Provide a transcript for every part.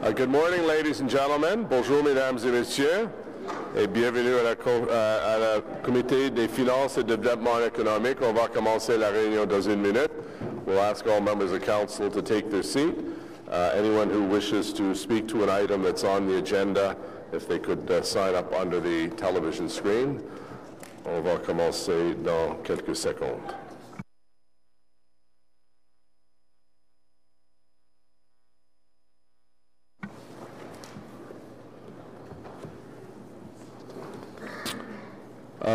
Good morning, ladies and gentlemen. Bonjour, mesdames et messieurs, et bienvenue à la Comité des finances et de développement économique. On va commencer la réunion dans une minute. We'll ask all members of council to take their seat. Anyone who wishes to speak to an item that's on the agenda, if they could sign up under the television screen. On va commencer dans quelques secondes.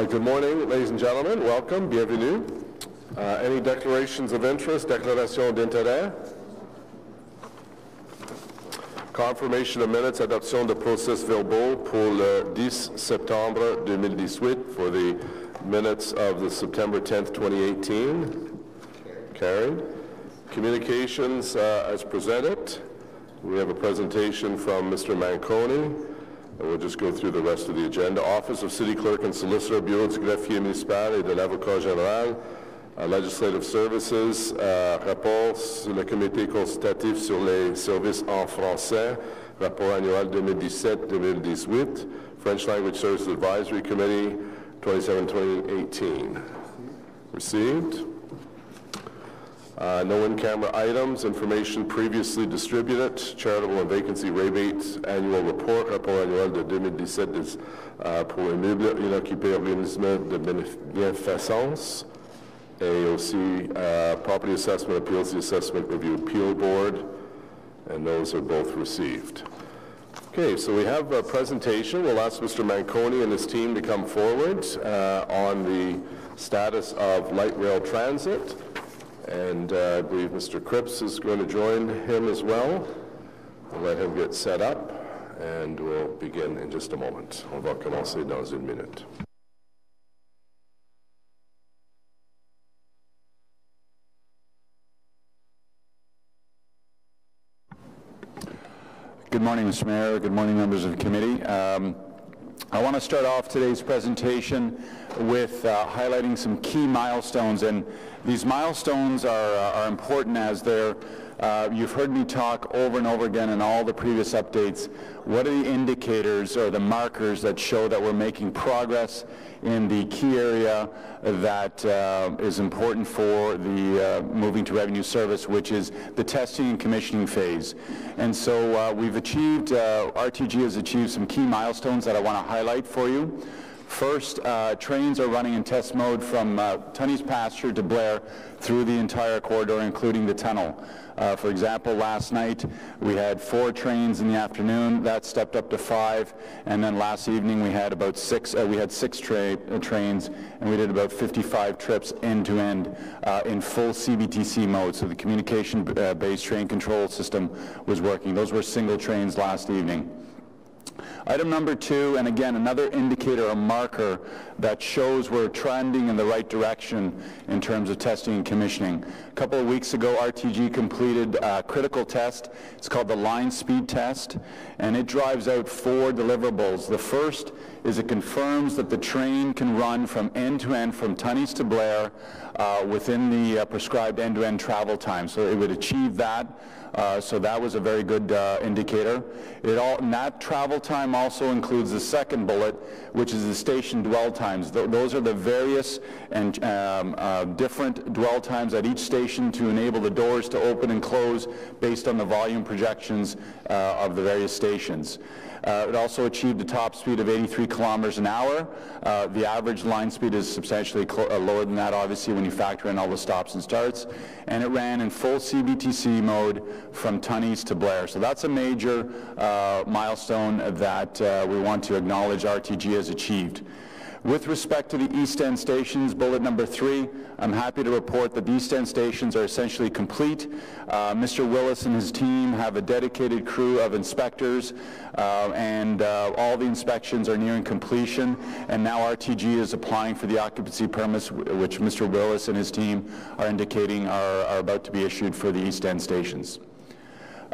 Good morning, ladies and gentlemen. Welcome. Bienvenue. Any declarations of interest? Déclaration d'intérêt? Confirmation of minutes, adoption de procès-verbaux pour le 10 septembre 2018 for the minutes of the September 10th, 2018. Carried. Communications as presented. We have a presentation from Mr. Manconi. We'll just go through the rest of the agenda. Office of City Clerk and Solicitor, Bureau du Greffier Municipal et de l'Avocat Général, Legislative Services, rapport sur le comité consultatif sur les services en français, rapport annuel 2017-2018, French Language Services Advisory Committee, 2017-2018. Received. No in-camera items, information previously distributed, charitable and vacancy rebate annual report, rapport annuel de 2017 pour immeubles inoccupés organismes de bienfaisance, et aussi property assessment appeals, the assessment review appeal board, and those are both received. Okay, so we have a presentation. We'll ask Mr. Manconi and his team to come forward on the status of light rail transit. And I believe Mr. Cripps is going to join him as well. We'll let him get set up, and we'll begin in just a moment. On va commencer dans une minute. Good morning, Mr. Mayor. Good morning, members of the committee. I want to start off today's presentation with highlighting some key milestones, and these milestones are important as they're, you've heard me talk over and over again in all the previous updates. What are the indicators or the markers that show that we're making progress in the key area that is important for the moving to revenue service, which is the testing and commissioning phase. And so we've achieved, RTG has achieved some key milestones that I want to highlight for you. First, trains are running in test mode from Tunney's Pasture to Blair through the entire corridor, including the tunnel. For example, last night we had 4 trains in the afternoon. That stepped up to 5, and then last evening we had about 6. We had 6 trains, and we did about 55 trips end-to-end in full CBTC mode. So the communication-based train control system was working. Those were single trains last evening. Item number 2, and again another indicator, a marker that shows we're trending in the right direction in terms of testing and commissioning. A couple of weeks ago, RTG completed a critical test. It's called the line speed test, and it drives out 4 deliverables. The first is it confirms that the train can run from end to end, from Tunney's to Blair, within the prescribed end-to-end travel time. So it would achieve that. So that was a very good indicator. And that travel time also includes the second bullet, which is the station dwell times. Those are the various and different dwell times at each station to enable the doors to open and close based on the volume projections of the various stations. It also achieved a top speed of 83 kilometers an hour. The average line speed is substantially lower than that, obviously, when you factor in all the stops and starts. And it ran in full CBTC mode from Tunney's to Blair. So that's a major milestone that we want to acknowledge RTG has achieved. With respect to the East End stations, bullet number 3, I'm happy to report that the East End stations are essentially complete. Mr. Willis and his team have a dedicated crew of inspectors, and all the inspections are nearing completion, and now RTG is applying for the occupancy permits, which Mr. Willis and his team are indicating are about to be issued for the East End stations.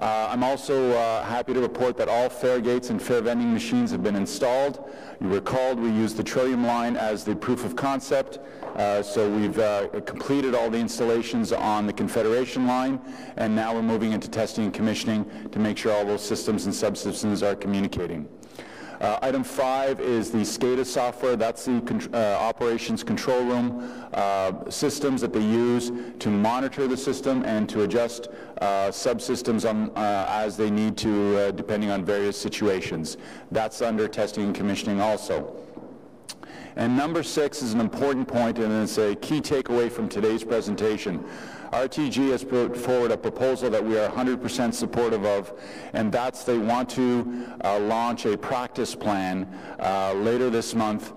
I'm also happy to report that all fare gates and fare vending machines have been installed. You recalled we used the Trillium line as the proof of concept, so we've completed all the installations on the Confederation line, and now we're moving into testing and commissioning to make sure all those systems and subsystems are communicating. Item 5 is the SCADA software. That's the operations control room systems that they use to monitor the system and to adjust subsystems as they need to, depending on various situations. That's under testing and commissioning also. And number 6 is an important point, and it's a key takeaway from today's presentation. RTG has put forward a proposal that we are 100% supportive of, and that's they want to launch a practice plan later this month,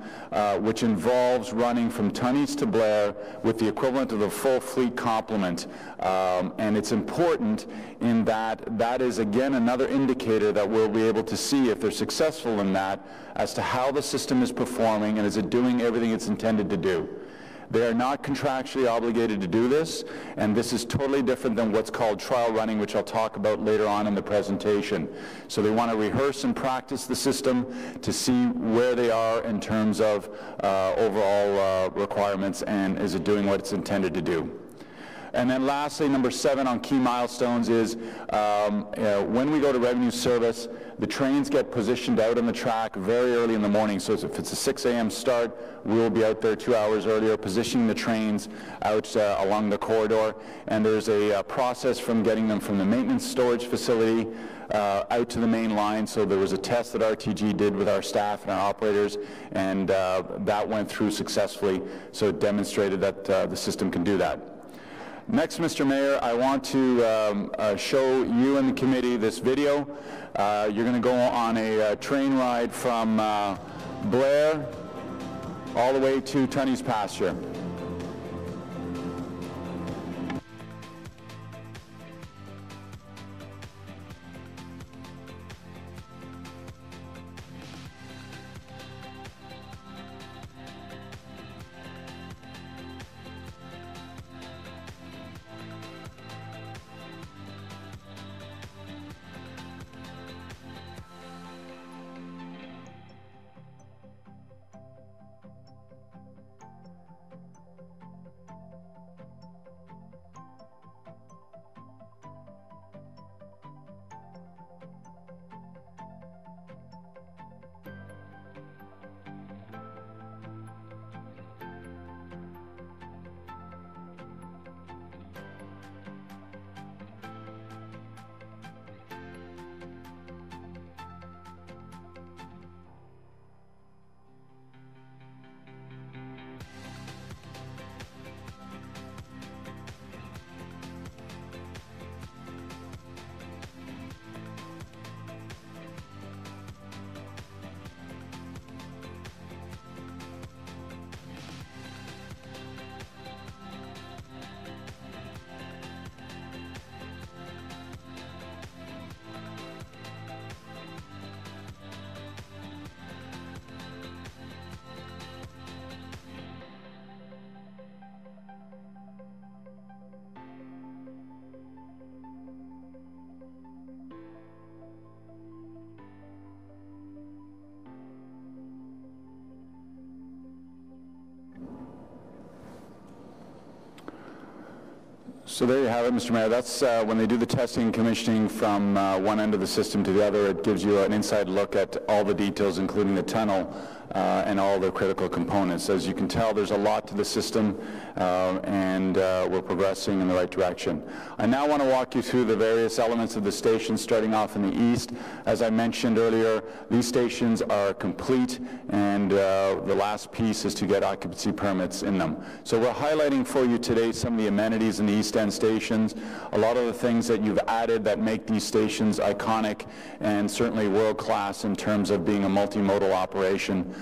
which involves running from Tunney's to Blair with the equivalent of the full fleet complement. And it's important in that that is, again, another indicator that we'll be able to see if they're successful in that as to how the system is performing and is it doing everything it's intended to do. They are not contractually obligated to do this, and this is totally different than what's called trial running, which I'll talk about later on in the presentation. So they want to rehearse and practice the system to see where they are in terms of overall requirements and is it doing what it's intended to do. And then lastly, number 7 on key milestones is when we go to revenue service, the trains get positioned out on the track very early in the morning. So if it's a 6 a.m. start, we will be out there 2 hours earlier, positioning the trains out along the corridor. And there's a process from getting them from the maintenance storage facility out to the main line. So there was a test that RTG did with our staff and our operators, and that went through successfully. So it demonstrated that the system can do that. Next, Mr. Mayor, I want to show you and the committee this video. You're going to go on a train ride from Blair all the way to Tunney's pasture. So there you have it, Mr. Mayor. That's when they do the testing and commissioning from one end of the system to the other. It gives you an inside look at all the details, including the tunnel and all the critical components. As you can tell, there's a lot to the system, and we're progressing in the right direction. I now want to walk you through the various elements of the station, starting off in the east. As I mentioned earlier, these stations are complete, and the last piece is to get occupancy permits in them. So we're highlighting for you today some of the amenities in the East End stations, a lot of the things that you've added that make these stations iconic and certainly world-class in terms of being a multimodal operation.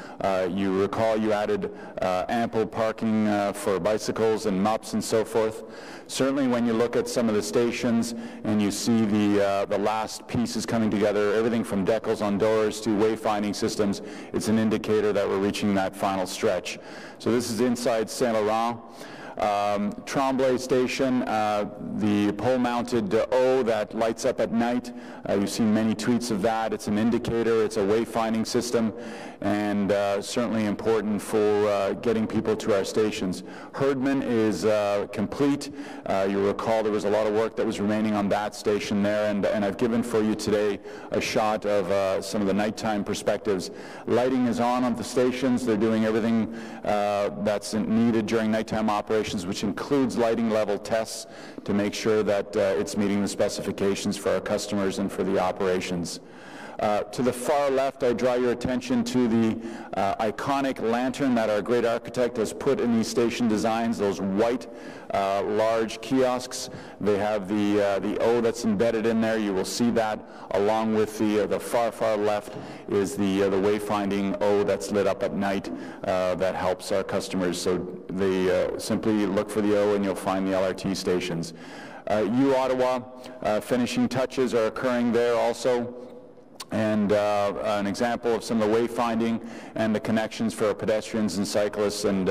You recall you added ample parking for bicycles and MUPs and so forth. Certainly when you look at some of the stations and you see the last pieces coming together, everything from decals on doors to wayfinding systems, it's an indicator that we're reaching that final stretch. So this is inside Saint Laurent. Tremblay Station, the pole-mounted O that lights up at night. You've seen many tweets of that. It's an indicator, it's a wayfinding system, and certainly important for getting people to our stations. Herdman is complete. You'll recall there was a lot of work that was remaining on that station there, and I've given for you today a shot of some of the nighttime perspectives. Lighting is on the stations. They're doing everything that's needed during nighttime operations, which includes lighting level tests to make sure that it's meeting the specifications for our customers and for the operations. To the far left, I draw your attention to the iconic lantern that our great architect has put in these station designs, those white large kiosks. They have the O that's embedded in there. You will see that along with the far left is the wayfinding O that's lit up at night that helps our customers. So they simply look for the O and you'll find the LRT stations. Ottawa, finishing touches are occurring there also. And an example of some of the wayfinding and the connections for our pedestrians and cyclists and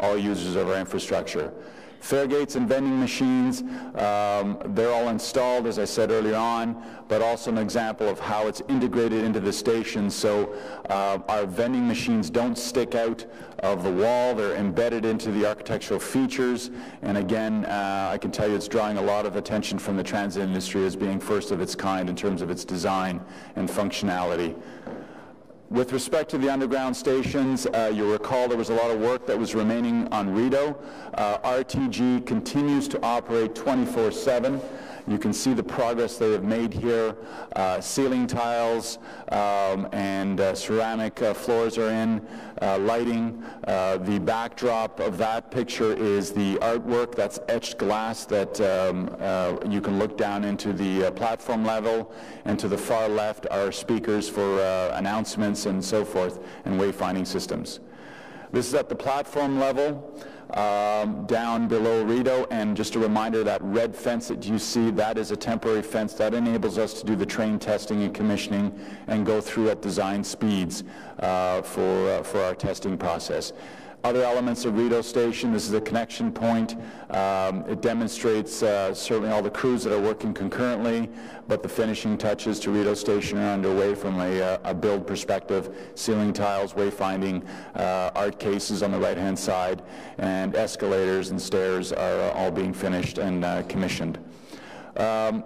all users of our infrastructure. Fare gates and vending machines, they're all installed, as I said earlier on, but also an example of how it's integrated into the station. So our vending machines don't stick out of the wall. They're embedded into the architectural features. And again, I can tell you it's drawing a lot of attention from the transit industry as being first of its kind in terms of its design and functionality. With respect to the underground stations, you'll recall there was a lot of work that was remaining on Rideau. RTG continues to operate 24/7. You can see the progress they have made here. Ceiling tiles and ceramic floors are in, lighting. The backdrop of that picture is the artwork, that's etched glass that you can look down into the platform level, and to the far left are speakers for announcements and so forth, and wayfinding systems. This is at the platform level. Down below Rideau, and just a reminder, that red fence that you see, that is a temporary fence that enables us to do the train testing and commissioning and go through at design speeds for our testing process. Other elements of Rideau Station, this is a connection point. It demonstrates certainly all the crews that are working concurrently, but the finishing touches to Rideau Station are underway from a build perspective. Ceiling tiles, wayfinding, art cases on the right-hand side, and escalators and stairs are all being finished and commissioned.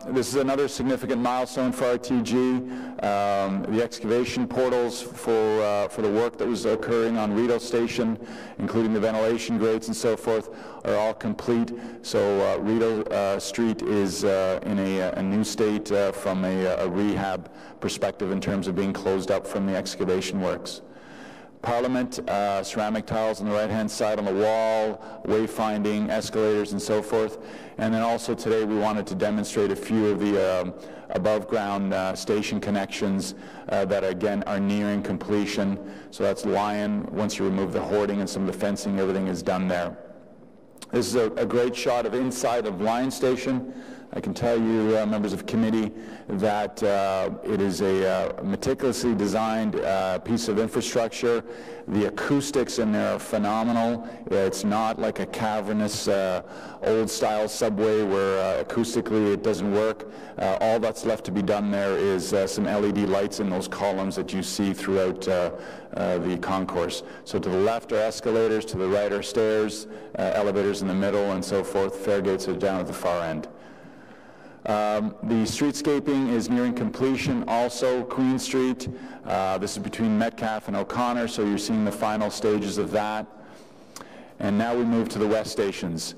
This is another significant milestone for RTG. The excavation portals for the work that was occurring on Rideau Station, including the ventilation grates and so forth, are all complete. So Rideau Street is in a new state from a rehab perspective in terms of being closed up from the excavation works. Parliament, ceramic tiles on the right-hand side on the wall, wayfinding, escalators, and so forth. And then also today we wanted to demonstrate a few of the above-ground station connections that, again, are nearing completion. So that's Lion. Once you remove the hoarding and some of the fencing, everything is done there. This is a great shot of inside of Lion Station. I can tell you, members of committee, that it is a meticulously designed piece of infrastructure. The acoustics in there are phenomenal. It's not like a cavernous old-style subway where acoustically it doesn't work. All that's left to be done there is some LED lights in those columns that you see throughout the concourse. So to the left are escalators, to the right are stairs, elevators in the middle, and so forth. Fare gates are down at the far end. The streetscaping is nearing completion also. Queen Street, this is between Metcalfe and O'Connor, so you're seeing the final stages of that. And now we move to the west stations.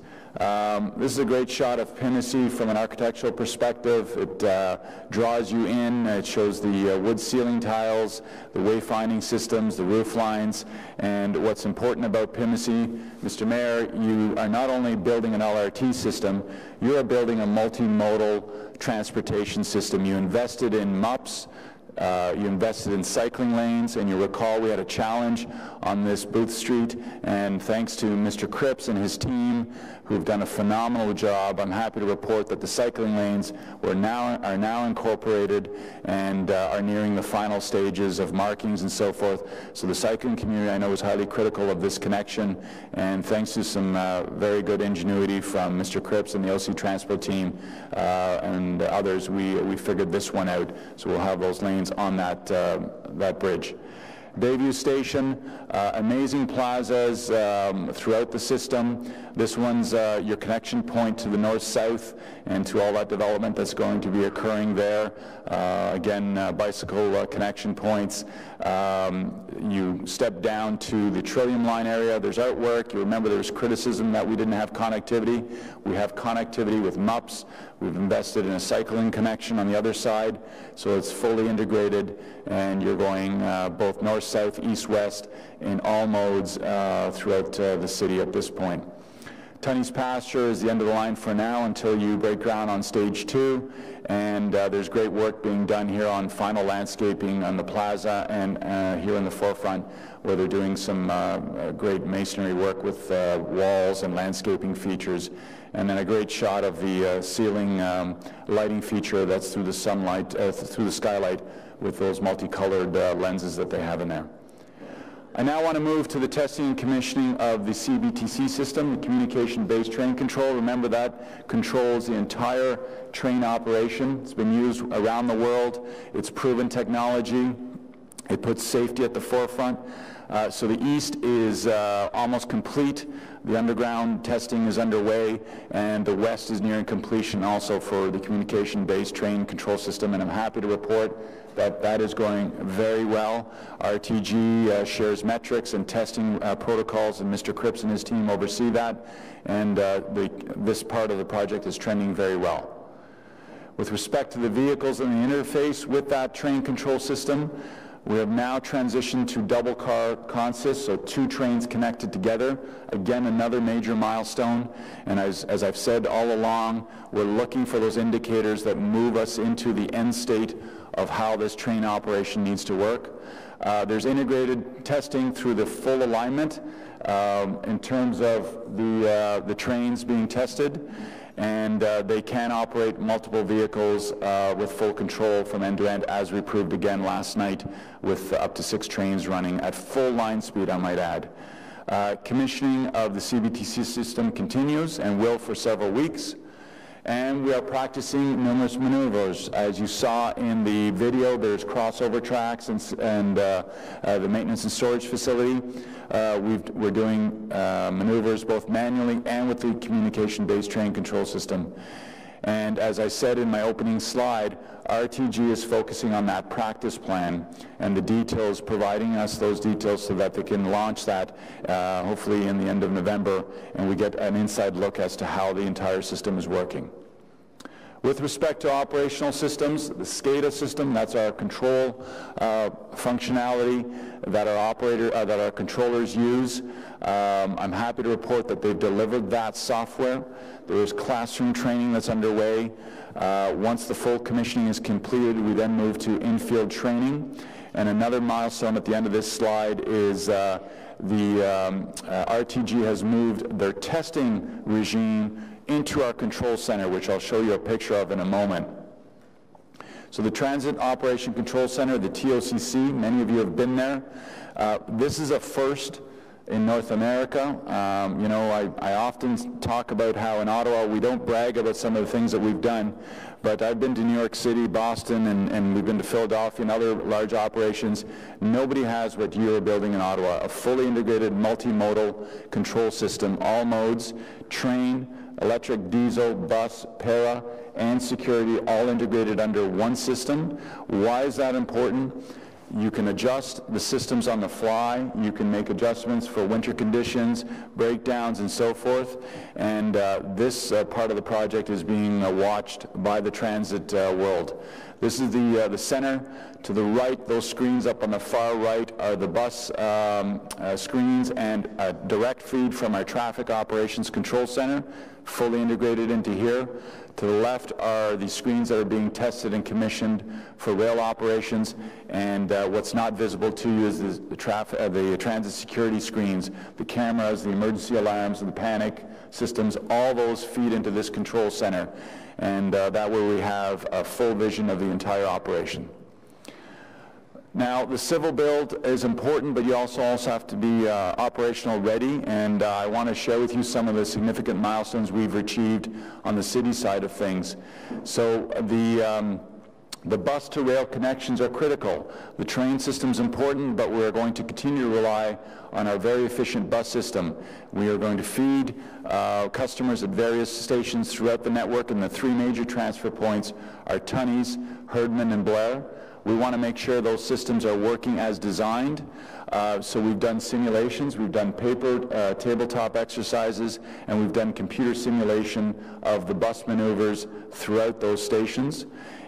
This is a great shot of Pinnacy from an architectural perspective. It draws you in. It shows the wood ceiling tiles, the wayfinding systems, the roof lines, and what's important about Pinnacy, Mr. Mayor, you are not only building an LRT system, you are building a multimodal transportation system. You invested in MUPS, You invested in cycling lanes, and you recall we had a challenge on this Booth Street, and thanks to Mr. Cripps and his team, who've done a phenomenal job, I'm happy to report that the cycling lanes are now incorporated and are nearing the final stages of markings and so forth. So the cycling community, I know, is highly critical of this connection, and thanks to some very good ingenuity from Mr. Cripps and the LC Transport team and others, we figured this one out. So we'll have those lanes on that bridge. Bayview Station, amazing plazas throughout the system. This one's your connection point to the north-south and to all that development that's going to be occurring there. Again, bicycle connection points. You step down to the Trillium Line area. There's artwork. You remember there was criticism that we didn't have connectivity. We have connectivity with MUPS. We've invested in a cycling connection on the other side, so it's fully integrated, and you're going both north, south, east, west in all modes throughout the city at this point. Tunney's Pasture is the end of the line for now until you break ground on stage 2, and there's great work being done here on final landscaping on the plaza and here in the forefront, where they're doing some great masonry work with walls and landscaping features, and then a great shot of the ceiling lighting feature that's through the sunlight, through the skylight, with those multicolored lenses that they have in there. I now want to move to the testing and commissioning of the CBTC system, the communication-based train control. Remember, that controls the entire train operation. It's been used around the world. It's proven technology. It puts safety at the forefront. So the east is almost complete. The underground testing is underway, and the west is nearing completion also for the communication-based train control system, and I'm happy to report that is going very well. RTG shares metrics and testing protocols, and Mr. Cripps and his team oversee that, and this part of the project is trending very well. With respect to the vehicles and the interface with that train control system, we have now transitioned to double car consist, so 2 trains connected together. Again, another major milestone, and as I've said all along, we're looking for those indicators that move us into the end state of how this train operation needs to work. There's integrated testing through the full alignment in terms of the trains being tested, and they can operate multiple vehicles with full control from end to end, as we proved again last night with up to 6 trains running at full line speed, I might add. Commissioning of the CBTC system continues and will for several weeks. And we are practicing numerous maneuvers. As you saw in the video, there's crossover tracks and the maintenance and storage facility. We're doing maneuvers both manually and with the communication-based train control system. And as I said in my opening slide, RTG is focusing on that practice plan and the details, providing us those details so that they can launch that hopefully in the end of November, and we get an inside look as to how the entire system is working. With respect to operational systems, the SCADA system, that's our control functionality that our controllers use. I'm happy to report that they've delivered that software. There is classroom training that's underway. Once the full commissioning is completed, we then move to in-field training. And another milestone at the end of this slide is the RTG has moved their testing regime into our control center, which I'll show you a picture of in a moment. So the Transit Operation Control Center, the TOCC, many of you have been there. This is a first in North America. You know, I often talk about how in Ottawa we don't brag about some of the things that we've done, but I've been to New York City, Boston, and we've been to Philadelphia and other large operations. Nobody has what you're building in Ottawa, a fully integrated multimodal control system, all modes, train, electric, diesel, bus, para, and security, all integrated under one system. Why is that important? You can adjust the systems on the fly. You can make adjustments for winter conditions, breakdowns, and so forth. And this part of the project is being watched by the transit world. This is the center. To the right, those screens up on the far right are the bus screens and a direct feed from our traffic operations control center, fully integrated into here. To the left are the screens that are being tested and commissioned for rail operations, and what's not visible to you is the transit security screens, the cameras, the emergency alarms, and the panic systems. All those feed into this control center, and that way we have a full vision of the entire operation. Now, the civil build is important, but you also have to be operational ready, and I want to share with you some of the significant milestones we've achieved on the city side of things. So the bus to rail connections are critical. The train system's important, but we're going to continue to rely on our very efficient bus system. We are going to feed customers at various stations throughout the network, and the three major transfer points are Tunney's, Herdman, and Blair. We want to make sure those systems are working as designed. So we've done simulations, we've done paper tabletop exercises, and we've done computer simulation of the bus maneuvers throughout those stations.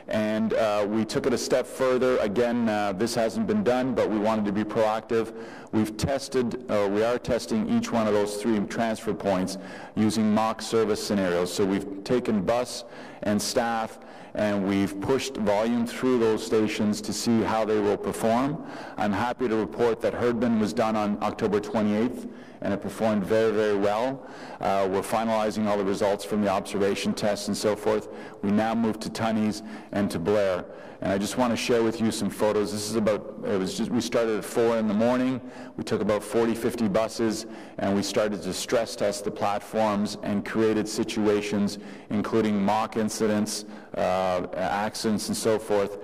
And we took it a step further. Again, this hasn't been done, but we wanted to be proactive. We've tested, we are testing each one of those three transfer points using mock service scenarios. So we've taken bus and staff and we've pushed volume through those stations to see how they will perform. I'm happy to report that Herdman was done on October 28th, and it performed very, very well. We're finalizing all the results from the observation tests and so forth. We now move to Tunney's and to Blair. And I just want to share with you some photos. This is we started at 4 in the morning. We took about 40, 50 buses, and we started to stress test the platforms and created situations, including mock incidents, accidents, and so forth.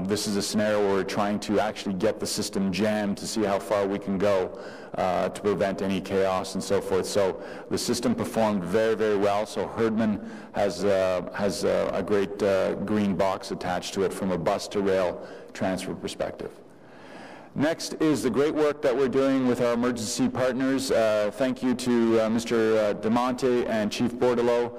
This is a scenario where we're trying to actually get the system jammed to see how far we can go to prevent any chaos and so forth. So the system performed very, very well. So Herdman has a great green box attached to it from a bus to rail transfer perspective. Next is the great work that we're doing with our emergency partners. Thank you to Mr. DeMonte and Chief Bordelot.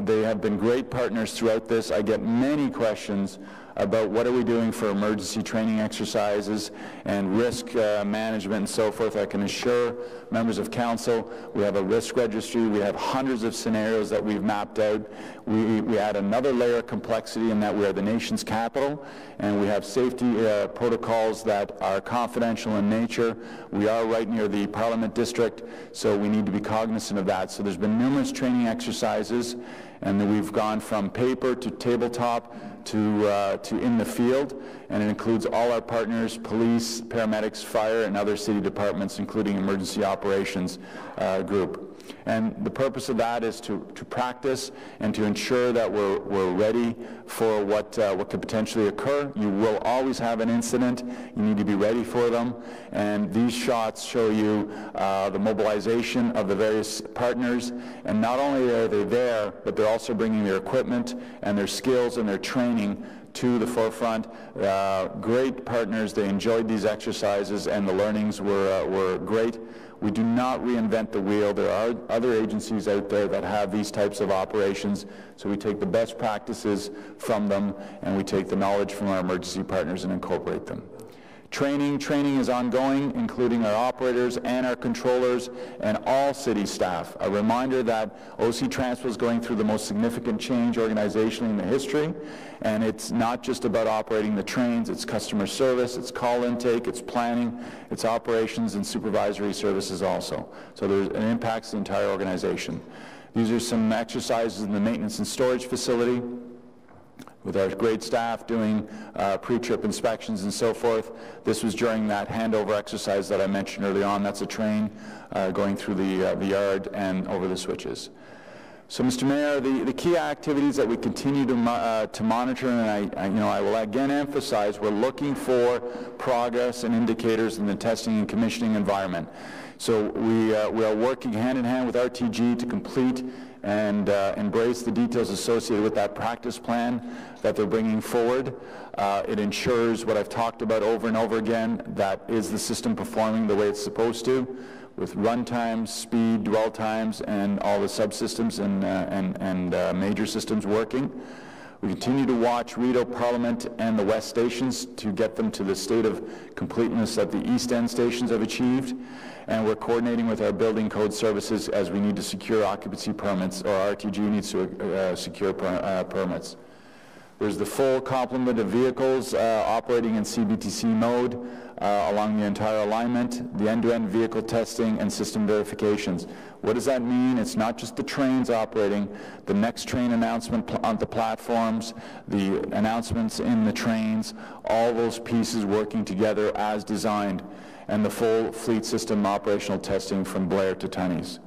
They have been great partners throughout this. I get many questions about what are we doing for emergency training exercises and risk management and so forth. I can assure members of council we have a risk registry. We have hundreds of scenarios that we've mapped out. We add another layer of complexity in that we are the nation's capital, and we have safety protocols that are confidential in nature. We are right near the Parliament District, so we need to be cognizant of that. So there's been numerous training exercises, and then we've gone from paper to tabletop to in the field, and it includes all our partners, police, paramedics, fire, and other city departments, including emergency operations group. And the purpose of that is to practice and to ensure that we're ready for what could potentially occur. You will always have an incident. You need to be ready for them. And these shots show you the mobilization of the various partners. And not only are they there, but they're also bringing their equipment and their skills and their training to the forefront. Great partners. They enjoyed these exercises, and the learnings were great. We do not reinvent the wheel. There are other agencies out there that have these types of operations, so we take the best practices from them, and we take the knowledge from our emergency partners and incorporate them. Training is ongoing, including our operators and our controllers and all city staff. A reminder that OC Transpo is going through the most significant change organizationally in the history, and it's not just about operating the trains, it's customer service, it's call intake, it's planning, it's operations and supervisory services also. So it impacts the entire organization. These are some exercises in the maintenance and storage facility, with our great staff doing pre-trip inspections and so forth. This was during that handover exercise that I mentioned early on. That's a train going through the yard and over the switches. So, Mr. Mayor, the key activities that we continue to monitor, and I will again emphasize, we're looking for progress and indicators in the testing and commissioning environment. So we are working hand in hand with RTG to complete and embrace the details associated with that practice plan that they're bringing forward. It ensures what I've talked about over and over again, that is the system performing the way it's supposed to, with run times, speed, dwell times, and all the subsystems and major systems working. We continue to watch Rideau, Parliament, and the West stations to get them to the state of completeness that the East End stations have achieved. And we're coordinating with our building code services as we need to secure occupancy permits, or RTG needs to secure permits. There's the full complement of vehicles operating in CBTC mode along the entire alignment, the end-to-end vehicle testing and system verifications. What does that mean? It's not just the trains operating, the next train announcement on the platforms, the announcements in the trains, all those pieces working together as designed, and the full fleet system operational testing from Blair to Tunney's.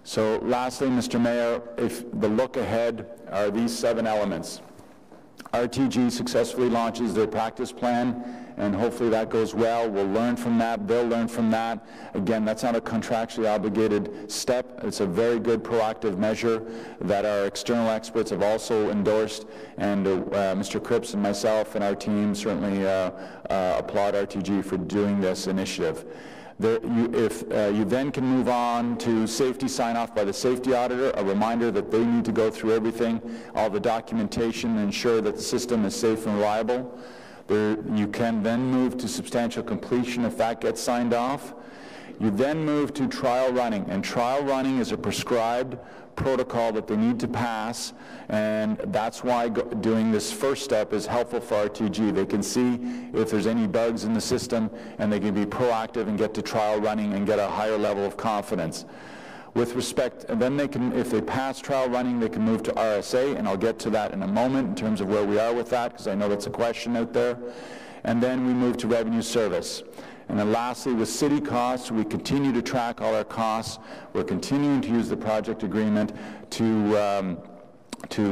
So lastly, Mr. Mayor, if the look ahead are these 7 elements. RTG successfully launches their practice plan, and hopefully that goes well. We'll learn from that. They'll learn from that. Again, that's not a contractually obligated step. It's a very good proactive measure that our external experts have also endorsed, and Mr. Cripps and myself and our team certainly applaud RTG for doing this initiative. You then can move on to safety sign-off by the safety auditor, a reminder that they need to go through everything, all the documentation, and ensure that the system is safe and reliable. You can then move to substantial completion if that gets signed off. You then move to trial running, and trial running is a prescribed protocol that they need to pass, and that's why doing this first step is helpful for RTG. They can see if there's any bugs in the system, and they can be proactive and get to trial running and get a higher level of confidence. With respect, and then they can, if they pass trial running, they can move to RSA, and I'll get to that in a moment in terms of where we are with that, because I know that's a question out there. And then we move to revenue service. And then lastly, with city costs, we continue to track all our costs. We're continuing to use the project agreement to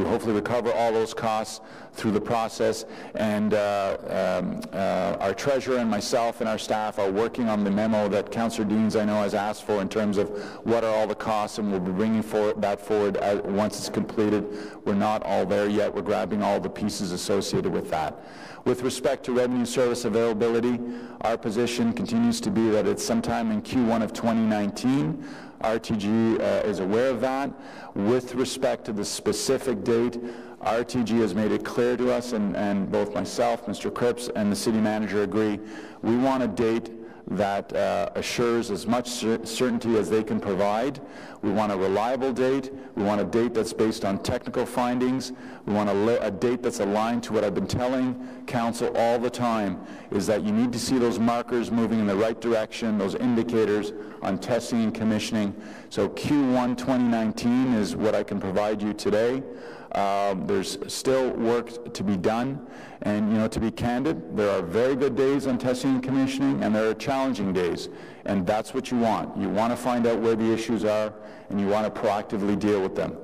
hopefully recover all those costs through the process. And our treasurer and myself and our staff are working on the memo that Councillor Deans, I know, has asked for in terms of what are all the costs, and we'll be bringing that forward once it's completed. We're not all there yet. We're grabbing all the pieces associated with that. With respect to revenue service availability, our position continues to be that it's sometime in Q1 of 2019. RTG is aware of that. With respect to the specific date, RTG has made it clear to us, and both myself, Mr. Cripps, and the city manager agree, we want a date that assures as much certainty as they can provide. We want a reliable date. We want a date that's based on technical findings. We want a date that's aligned to what I've been telling council all the time, is that you need to see those markers moving in the right direction, those indicators on testing and commissioning. So Q1 2019 is what I can provide you today. There's still work to be done, and to be candid, there are very good days on testing and commissioning, and there are challenging days, and that's what you want. You want to find out where the issues are, and you want to proactively deal with them.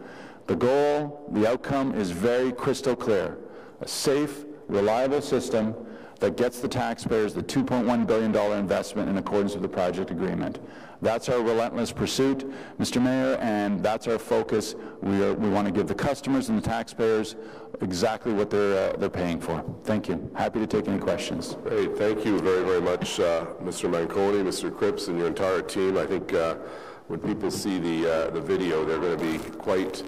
The goal, the outcome is very crystal clear: a safe, reliable system that gets the taxpayers the $2.1 billion investment in accordance with the project agreement. That's our relentless pursuit, Mr. Mayor, and that's our focus. We want to give the customers and the taxpayers exactly what they're paying for. Thank you. Happy to take any questions. Great. Thank you very, very much, Mr. Manconi, Mr. Cripps, and your entire team. I think when people see the video, they're going to be quite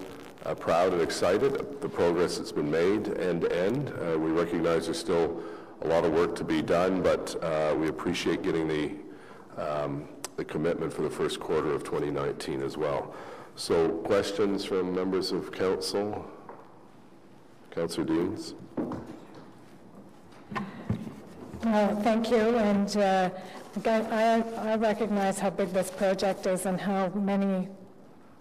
proud and excited at the progress that's been made end to end. We recognize there's still a lot of work to be done, but we appreciate getting the commitment for the first quarter of 2019 as well. So questions from members of council? Councillor Deans. Well, thank you, and again, I recognize how big this project is and how many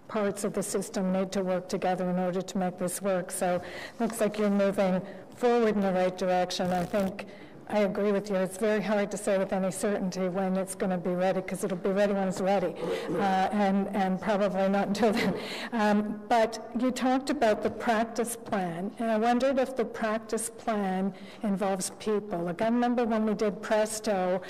parts of the system need to work together in order to make this work. So it looks like you're moving forward in the right direction. I think I agree with you. It's very hard to say with any certainty when it's going to be ready, because it'll be ready when it's ready, and probably not until then. But you talked about the practice plan, and I wondered if the practice plan involves people. Like, I remember when we did Presto,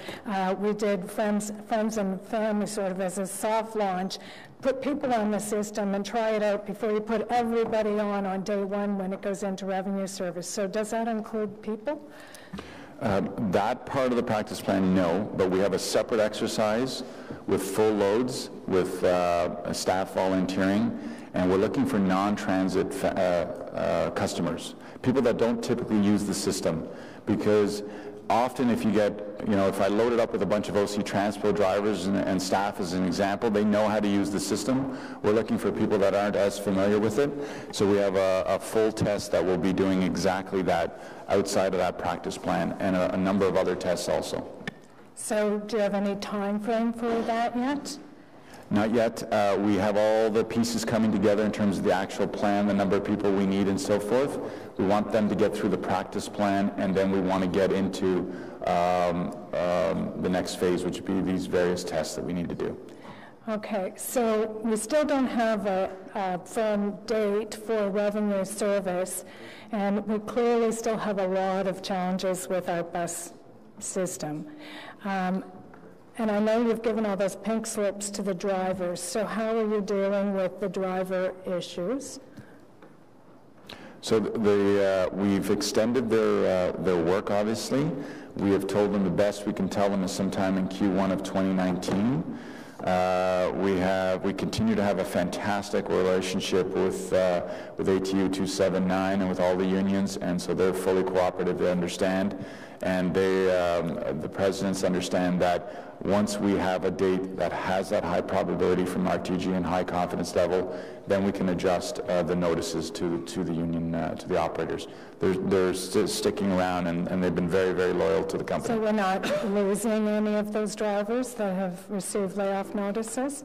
we did Friends and Family sort of as a soft launch, put people on the system and try it out before you put everybody on day one when it goes into revenue service. So does that include people? That part of the practice plan, no, but we have a separate exercise with full loads, with staff volunteering, And we're looking for non-transit customers, people that don't typically use the system, because often if you get, if I load it up with a bunch of OC Transpo drivers and staff as an example, they know how to use the system. We're looking for people that aren't as familiar with it. So we have a full test that will be doing exactly that outside of that practice plan, and a number of other tests also. So do you have any time frame for that yet? Not yet. We have all the pieces coming together in terms of the actual plan, the number of people we need, and so forth. We want them to get through the practice plan, and then we want to get into the next phase, which would be these various tests that we need to do. Okay, so we still don't have a firm date for revenue service, and we clearly still have a lot of challenges with our bus system. And I know you've given all those pink slips to the drivers, so how are you dealing with the driver issues? So we've extended their work, obviously. We have told them the best we can tell them is sometime in Q1 of 2019. We continue to have a fantastic relationship with ATU 279 and with all the unions, and so they're fully cooperative. They understand, and the presidents understand that once we have a date that has that high probability from RTG and high confidence level, then we can adjust the notices to the union, to the operators. They're still sticking around, and they've been very, very loyal to the company. So we're not losing any of those drivers that have received layoff notices?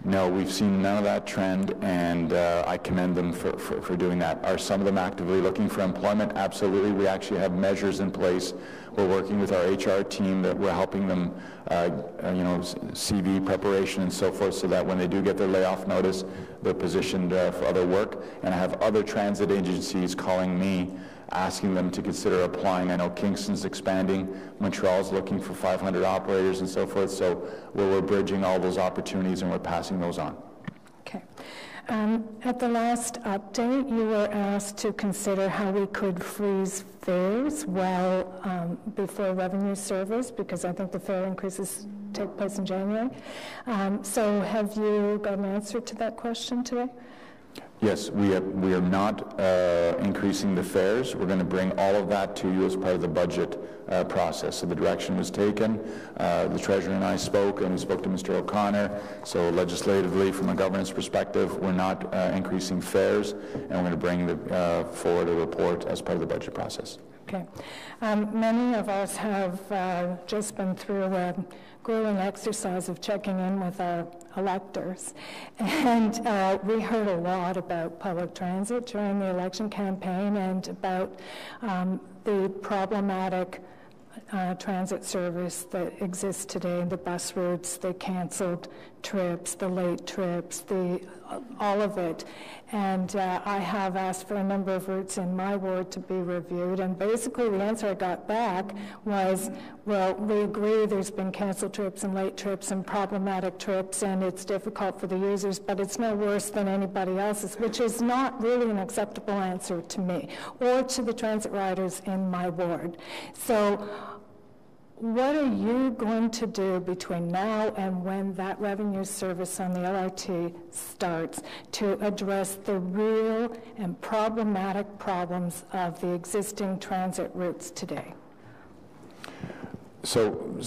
No, we've seen none of that trend, and I commend them for doing that. Are some of them actively looking for employment? Absolutely. We actually have measures in place. We're working with our HR team that we're helping them, CV preparation and so forth, so that when they do get their layoff notice, they're positioned for other work. And I have other transit agencies calling me, asking them to consider applying. I know Kingston's expanding, Montreal's looking for 500 operators and so forth, so we're bridging all those opportunities and we're passing those on. Okay. At the last update, you were asked to consider how we could freeze fares before revenue service, because I think the fare increases take place in January. So have you got an answer to that question today? Yes, we are not increasing the fares. We're going to bring all of that to you as part of the budget process. So the direction was taken. The Treasurer and I spoke, and we spoke to Mr. O'Connor. So legislatively, from a governance perspective, we're not increasing fares, and we're going to bring forward a report as part of the budget process. Okay. Many of us have just been through a grueling exercise of checking in with our electors, and we heard a lot about public transit during the election campaign and about the problematic transit service that exists today, the bus routes, the canceled trips, the late trips, all of it. And I have asked for a number of routes in my ward to be reviewed, and basically the answer I got back was, well, we agree there's been canceled trips and late trips and problematic trips, and it's difficult for the users, but it's no worse than anybody else's, which is not really an acceptable answer to me or to the transit riders in my ward. So what are you going to do between now and when that revenue service on the LRT starts to address the real and problematic problems of the existing transit routes today? So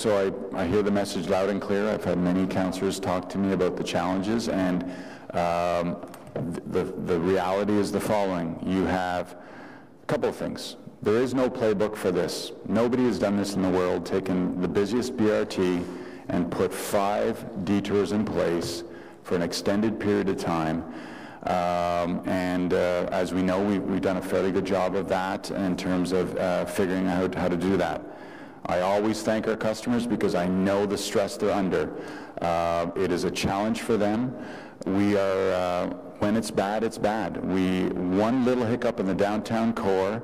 I hear the message loud and clear. I've had many councillors talk to me about the challenges, and the reality is the following. You have a couple of things. There is no playbook for this. Nobody has done this in the world, taken the busiest BRT and put 5 detours in place for an extended period of time. As we know, we've done a fairly good job of that in terms of figuring out how to do that. I always thank our customers because I know the stress they're under. It is a challenge for them. We are, when it's bad, it's bad. One little hiccup in the downtown core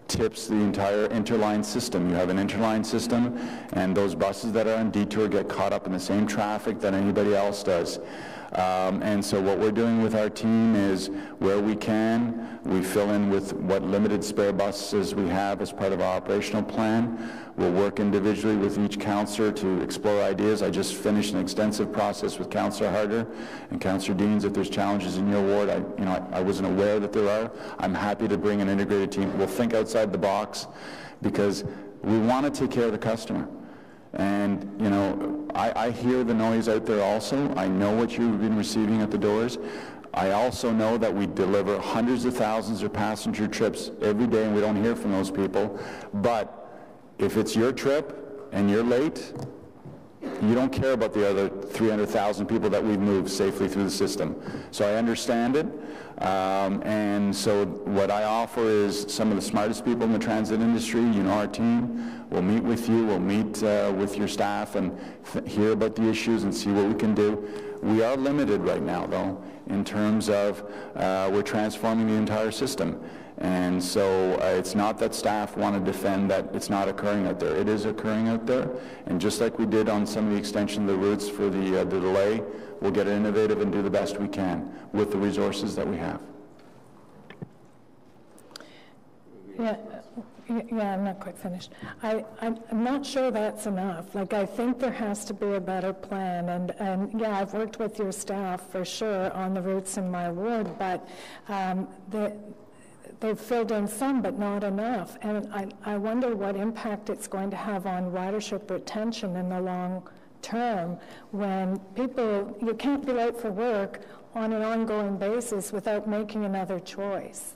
tips the entire interline system. You have an interline system, and those buses that are on detour get caught up in the same traffic that anybody else does. And so what we're doing with our team is, where we can, we fill in with what limited spare buses we have as part of our operational plan. We'll work individually with each councillor to explore ideas. I just finished an extensive process with Councillor Harder and Councillor Deans. If there's challenges in your ward, I wasn't aware that there are. I'm happy to bring an integrated team. We'll think outside the box, because we want to take care of the customer. And, you know, I hear the noise out there also. I know what you've been receiving at the doors. I also know that we deliver hundreds of thousands of passenger trips every day, and we don't hear from those people. But if it's your trip and you're late, you don't care about the other 300,000 people that we've moved safely through the system. So I understand it. And so what I offer is some of the smartest people in the transit industry. You know our team. We'll meet with you. We'll meet with your staff and hear about the issues and see what we can do. We are limited right now, though, in terms of we're transforming the entire system. And so it's not that staff want to defend that it's not occurring out there. It is occurring out there. And just like we did on some of the extension of the routes for the delay, we'll get innovative and do the best we can with the resources that we have. Yeah, I'm not quite finished. I'm not sure that's enough. Like, I think there has to be a better plan. And yeah, I've worked with your staff for sure on the routes in my ward, but they've filled in some, but not enough. And I wonder what impact it's going to have on ridership retention in the long term, when people, you can't be late for work on an ongoing basis without making another choice.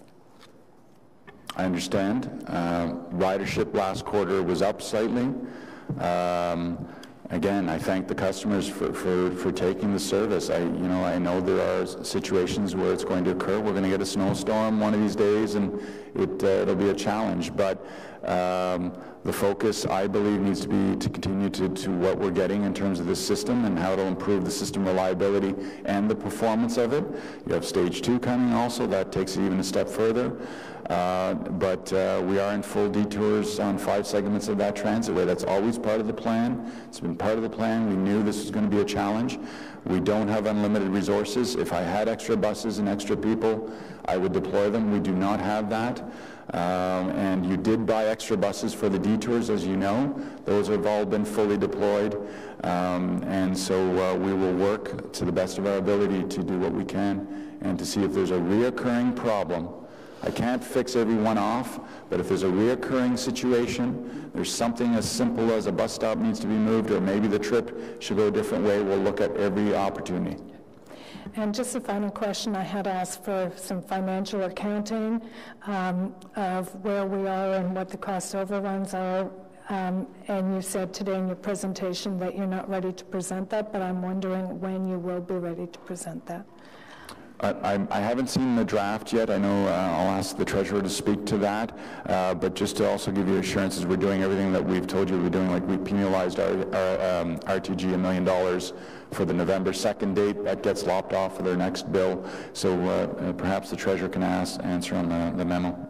I understand. Ridership last quarter was up slightly. Again, I thank the customers for taking the service. I know there are situations where it's going to occur. We're going to get a snowstorm one of these days, and it'll be a challenge. But the focus, I believe, needs to be to continue to what we're getting in terms of this system and how it'll improve the system reliability and the performance of it. You have stage 2 coming also. That takes it even a step further. But we are in full detours on 5 segments of that transitway. That's always part of the plan. It's been part of the plan. We knew this was going to be a challenge. We don't have unlimited resources. If I had extra buses and extra people, I would deploy them. We do not have that. And you did buy extra buses for the detours, as you know. Those have all been fully deployed. And so we will work to the best of our ability to do what we can and to see if there's a reoccurring problem. I can't fix every one off, but if there's a reoccurring situation, there's something as simple as a bus stop needs to be moved, or maybe the trip should go a different way, we'll look at every opportunity. And just a final question, I had asked for some financial accounting of where we are and what the cost overruns are. And you said today in your presentation that you're not ready to present that, but I'm wondering when you will be ready to present that. I haven't seen the draft yet. I know I'll ask the Treasurer to speak to that, but just to also give you assurances, we're doing everything that we've told you we're doing. Like, we penalized our RTG $1 million for the November 2nd date. That gets lopped off for their next bill. So perhaps the Treasurer can answer on the memo.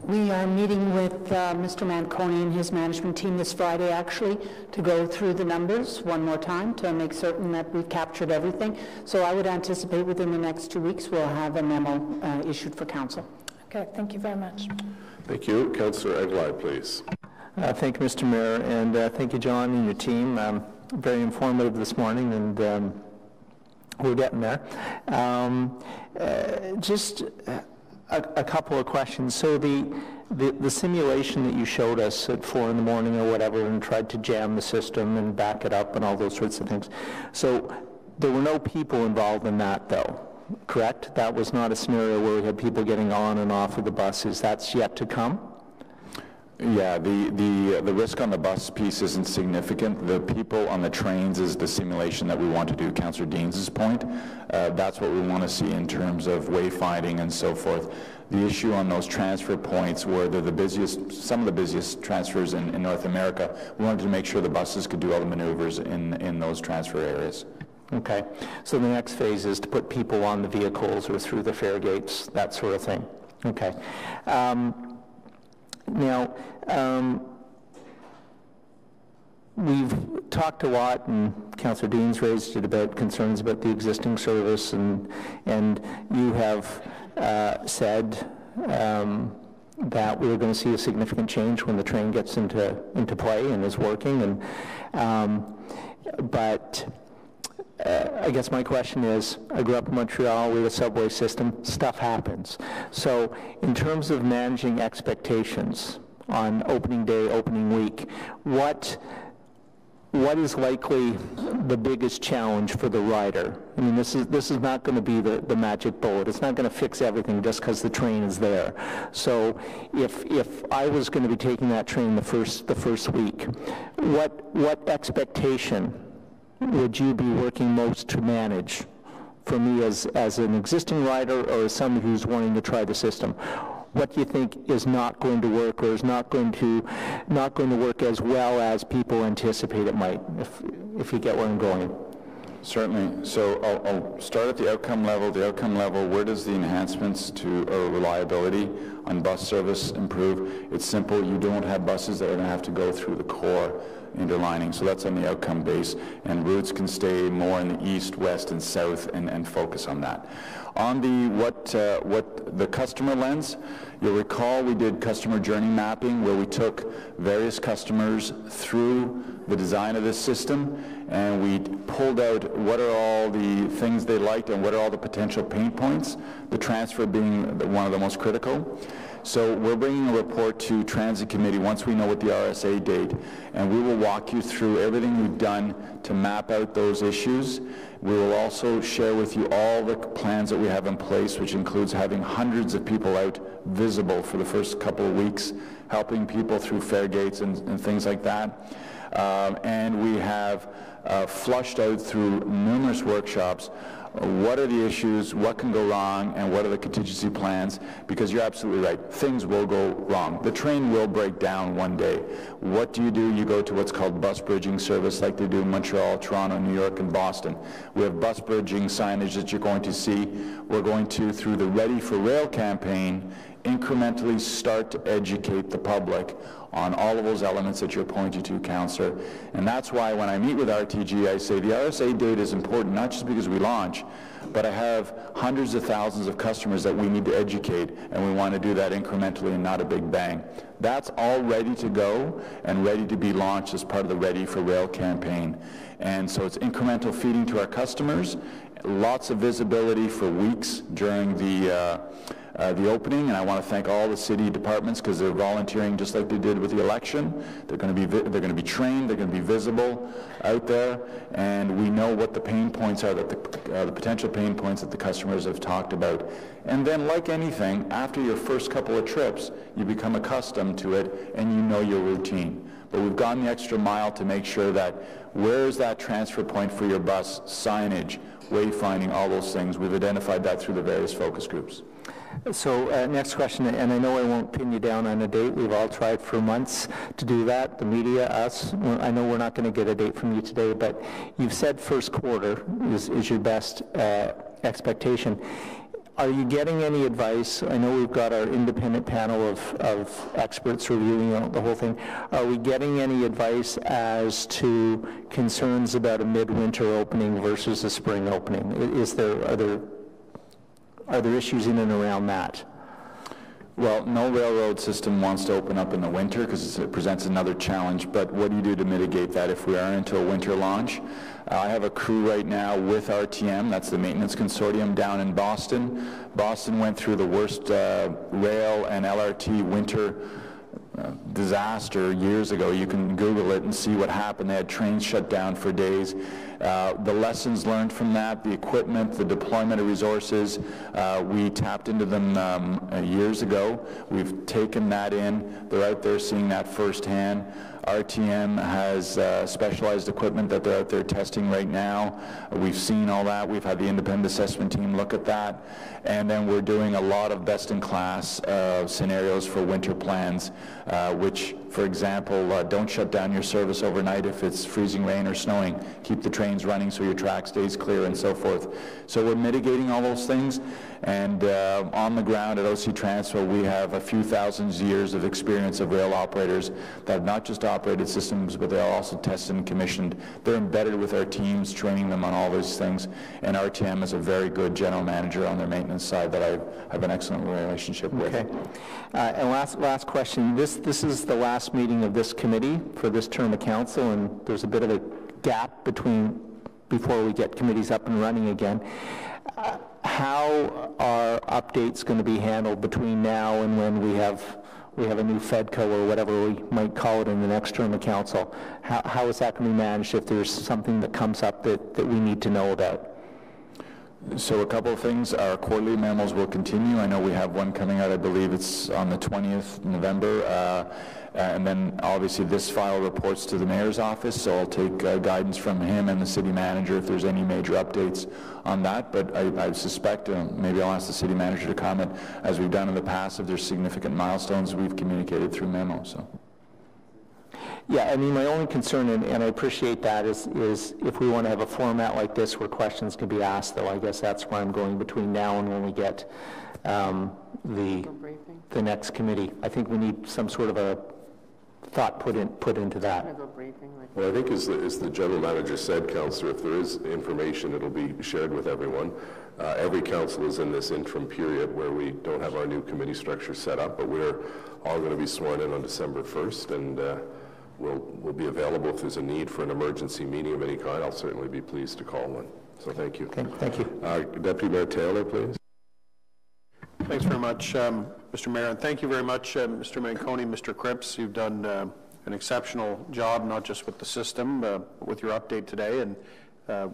We are meeting with Mr. Manconi and his management team this Friday, actually, to go through the numbers one more time to make certain that we've captured everything. So I would anticipate within the next 2 weeks we'll have a memo issued for council. Okay, thank you very much. Thank you. Councillor Aguilar, please. Thank you, Mr. Mayor, and thank you, John, and your team. Very informative this morning, and we're getting there. Just a couple of questions. So the simulation that you showed us at 4 in the morning or whatever, and tried to jam the system and back it up and all those sorts of things. So there were no people involved in that, though, correct? That was not a scenario where we had people getting on and off of the buses. That's yet to come? Yeah, the risk on the bus piece isn't significant. The people on the trains is the simulation that we want to do, Councillor Deans' point. That's what we want to see in terms of wayfinding and so forth. The issue on those transfer points where they're the busiest, some of the busiest transfers in North America, we wanted to make sure the buses could do all the maneuvers in those transfer areas. Okay, so the next phase is to put people on the vehicles or through the fare gates, that sort of thing. Okay. Now, we've talked a lot, and Councillor Dean's raised it about concerns about the existing service, and you have said that we're going to see a significant change when the train gets into play and is working. But I guess my question is, I grew up in Montreal, we have a subway system, stuff happens. So in terms of managing expectations on opening day, opening week, what is likely the biggest challenge for the rider? I mean, this is not going to be the magic bullet. It's not going to fix everything just because the train is there. So if I was going to be taking that train the first week, what expectation would you be working most to manage for me as an existing rider or as somebody who's wanting to try the system? What do you think is not going to work, or is not going to work as well as people anticipate it might, if you get where I'm going? Certainly. So I'll start at the outcome level. The outcome level, where does the enhancements to reliability on bus service improve? It's simple. You don't have buses that are going to have to go through the core interlining. So that's on the outcome base, and routes can stay more in the east, west, and south, and focus on that. On the what the customer lens, you'll recall we did customer journey mapping, where we took various customers through the design of this system, and we pulled out what are all the things they liked and what are all the potential pain points, the transfer being one of the most critical. So we're bringing a report to Transit Committee once we know what the RSA date, and we will walk you through everything we've done to map out those issues. We will also share with you all the plans that we have in place, which includes having hundreds of people out visible for the first couple of weeks, helping people through fare gates and things like that. And we have flushed out through numerous workshops what are the issues, what can go wrong, and what are the contingency plans, because you're absolutely right, things will go wrong. The train will break down one day. What do? You go to what's called bus bridging service, like they do in Montreal, Toronto, New York, and Boston. We have bus bridging signage that you're going to see. We're going to, through the Ready for Rail campaign, incrementally start to educate the public on all of those elements that you're pointing to, Councillor. And that's why when I meet with RTG, I say the RSA date is important, not just because we launch, but I have hundreds of thousands of customers that we need to educate, and we want to do that incrementally and not a big bang. That's all ready to go and ready to be launched as part of the Ready for Rail campaign. And so it's incremental feeding to our customers, lots of visibility for weeks during the opening, and I want to thank all the city departments because they're volunteering just like they did with the election. They're going to be trained, they're going to be visible out there, and we know what the pain points are, that the potential pain points that the customers have talked about. And then, like anything, after your first couple of trips, you become accustomed to it and you know your routine. But we've gone the extra mile to make sure that where's that transfer point for your bus, signage, wayfinding, all those things. We've identified that through the various focus groups. So next question, and I know I won't pin you down on a date. We've all tried for months to do that, the media, us. I know we're not going to get a date from you today, but you've said first quarter is your best expectation. Are you getting any advice? I know we've got our independent panel of experts reviewing the whole thing. Are we getting any advice as to concerns about a midwinter opening versus a spring opening? Are there issues in and around that? Well, no railroad system wants to open up in the winter because it presents another challenge, but what do you do to mitigate that if we are into a winter launch? I have a crew right now with RTM, that's the Maintenance Consortium down in Boston. Boston went through the worst rail and LRT winter disaster years ago. You can Google it and see what happened. They had trains shut down for days. The lessons learned from that, the equipment, the deployment of resources, we tapped into them years ago. We've taken that in. They're out there seeing that firsthand. RTM has specialized equipment that they're out there testing right now. We've seen all that. We've had the independent assessment team look at that. And then we're doing a lot of best-in-class scenarios for winter plans, which, for example, don't shut down your service overnight if it's freezing rain or snowing. Keep the trains running so your track stays clear and so forth. So we're mitigating all those things. And on the ground at OC Transpo, we have a few thousand years of experience of rail operators that have not just operated systems, but they're also tested and commissioned. They're embedded with our teams, training them on all those things. And RTM is a very good general manager on their maintenance side that I have an excellent relationship with. Okay. And last question. This is the last meeting of this committee for this term of council, and there's a bit of a gap before we get committees up and running again. How are updates going to be handled between now and when we have a new FEDCO or whatever we might call it in the next term of council? How is that going to be managed if there's something that comes up that we need to know about? So a couple of things. Our quarterly memos will continue. I know we have one coming out, I believe it's on the 20th November. And then obviously this file reports to the mayor's office, so I'll take guidance from him and the city manager if there's any major updates on that. But I suspect, maybe I'll ask the city manager to comment, as we've done in the past, if there's significant milestones we've communicated through memo. So. Yeah, I mean, my only concern, and I appreciate that, is if we want to have a format like this where questions can be asked, though I guess that's where I'm going between now and when we get the next committee. I think we need some sort of a thought put into that. Well, I think as the general manager said, Councillor, if there is information, it'll be shared with everyone. Every council is in this interim period where we don't have our new committee structure set up, but we're all going to be sworn in on December 1st, and we'll be available if there's a need for an emergency meeting of any kind. I'll certainly be pleased to call one. So thank you. Okay, thank you. Deputy Mayor Taylor, please. Thanks very much, Mr. Mayor, and thank you very much, Mr. Manconi, Mr. Cripps. You've done an exceptional job, not just with the system, but with your update today, and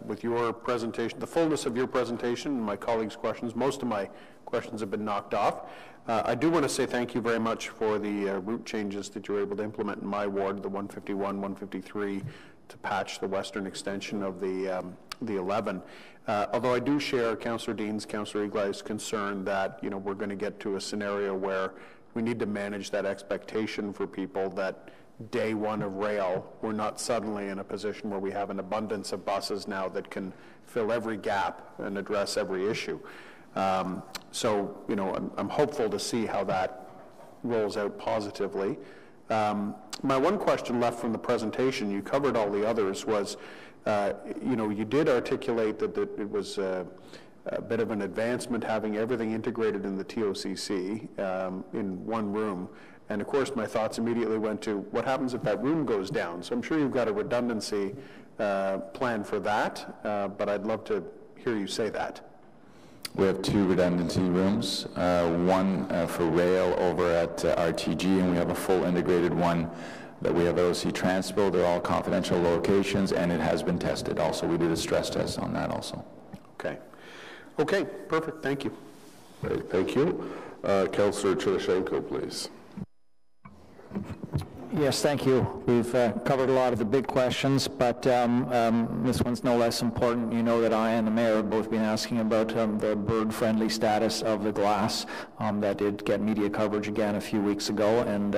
with your presentation, the fullness of your presentation, and my colleagues' questions. Most of my questions have been knocked off. I do want to say thank you very much for the route changes that you were able to implement in my ward, the 151, 153, to patch the western extension of the 11. Although I do share Councillor Dean's, Councillor Eglei's concern that we're going to get to a scenario where we need to manage that expectation for people that day one of rail, we're not suddenly in a position where we have an abundance of buses now that can fill every gap and address every issue. So, I'm hopeful to see how that rolls out positively. My one question left from the presentation, you covered all the others, was, you did articulate that it was a bit of an advancement having everything integrated in the TOCC in one room. And of course, my thoughts immediately went to what happens if that room goes down. So I'm sure you've got a redundancy plan for that, but I'd love to hear you say that. We have two redundancy rooms, one for rail over at RTG, and we have a full integrated one that we have at OC Transpo. They're all confidential locations, and it has been tested also. We did a stress test on that also. Okay. Okay, perfect. Thank you. Great, thank you. Councillor Chernyshenko, please. Yes, thank you. We've covered a lot of the big questions, but this one's no less important. You know that I and the mayor have both been asking about the bird-friendly status of the glass that did get media coverage again a few weeks ago, and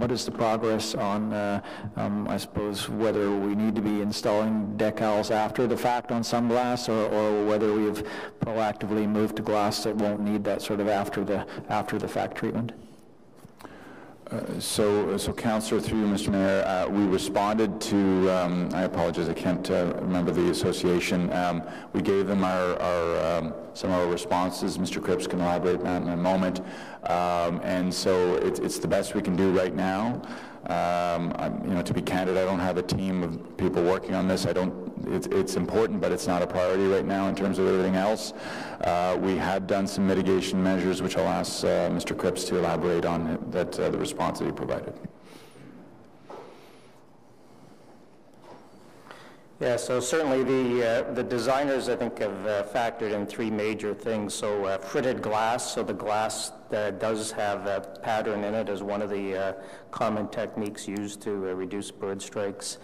what is the progress on, I suppose, whether we need to be installing decals after the fact on some glass, or whether we have proactively moved to glass that won't need that sort of after the fact treatment? So Councillor, through you, Mr. Mayor, we responded to, I apologize, I can't remember the association. We gave them some of our responses. Mr. Cripps can elaborate on that in a moment. And so it's the best we can do right now. To be candid, I don't have a team of people working on this. It's important, but it's not a priority right now in terms of everything else. We have done some mitigation measures, which I'll ask Mr. Cripps to elaborate on the response that he provided. Yeah, so certainly the designers, I think, have factored in three major things. So fritted glass, so the glass does have a pattern in it as one of the common techniques used to reduce bird strikes.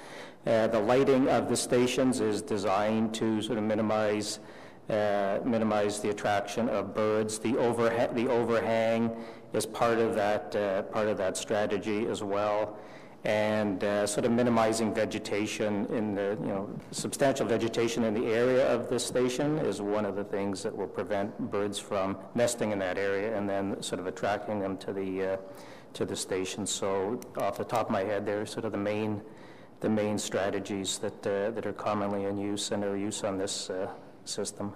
The lighting of the stations is designed to sort of minimize the attraction of birds. The overhang is part of that strategy as well. and sort of minimizing vegetation in the, substantial vegetation in the area of the station is one of the things that will prevent birds from nesting in that area and then sort of attracting them to the station. So off the top of my head, they're sort of the main strategies that are commonly in use and are used on this system.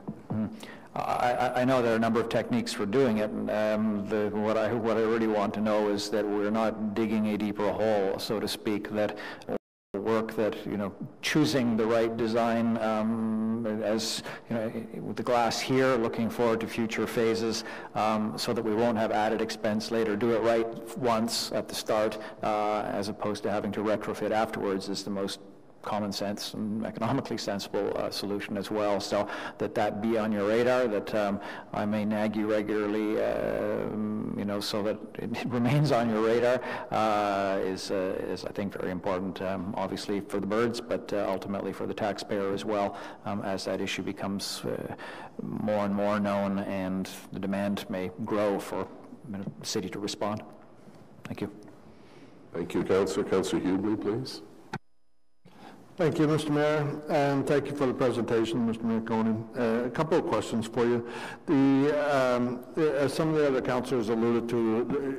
I know there are a number of techniques for doing it, and what I really want to know is that we're not digging a deeper hole, so to speak, that work that, choosing the right design, as, with the glass here, looking forward to future phases, so that we won't have added expense later. Do it right once at the start, as opposed to having to retrofit afterwards is the most common sense and economically sensible solution as well. So that be on your radar, that I may nag you regularly, so that it remains on your radar, is I think very important, obviously for the birds, but ultimately for the taxpayer as well, as that issue becomes more and more known and the demand may grow for the city to respond. Thank you. Thank you, Councillor. Councillor Hughley, please. Thank you, Mr. Mayor, and thank you for the presentation, Mr. Mayor Conan. A couple of questions for you. As some of the other councillors alluded to,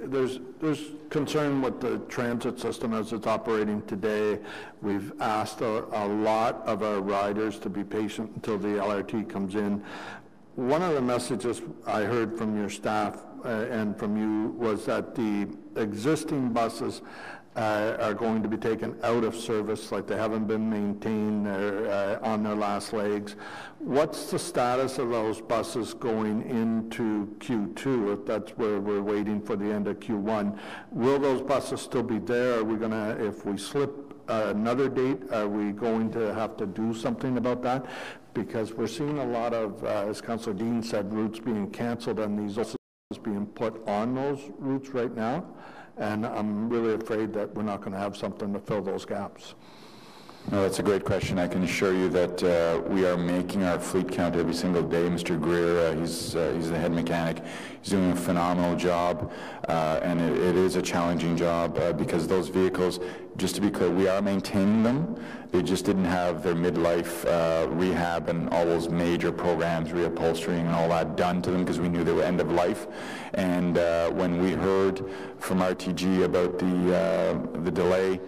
there's concern with the transit system as it's operating today. We've asked a lot of our riders to be patient until the LRT comes in. One of the messages I heard from your staff and from you was that the existing buses are going to be taken out of service, like they haven't been maintained, on their last legs. What's the status of those buses going into Q2, if that's where we're waiting for the end of Q1? Will those buses still be there? Are we going to, if we slip another date, are we going to have to do something about that? Because we're seeing a lot of, as Councillor Dean said, routes being canceled and these buses being put on those routes right now. And I'm really afraid that we're not going to have something to fill those gaps. No, that's a great question. I can assure you that we are making our fleet count every single day. Mr. Greer, he's the head mechanic. He's doing a phenomenal job, and it is a challenging job because those vehicles, just to be clear, we are maintaining them. They just didn't have their midlife rehab and all those major programs, reupholstering and all that done to them because we knew they were end of life. And when we heard from RTG about the delay,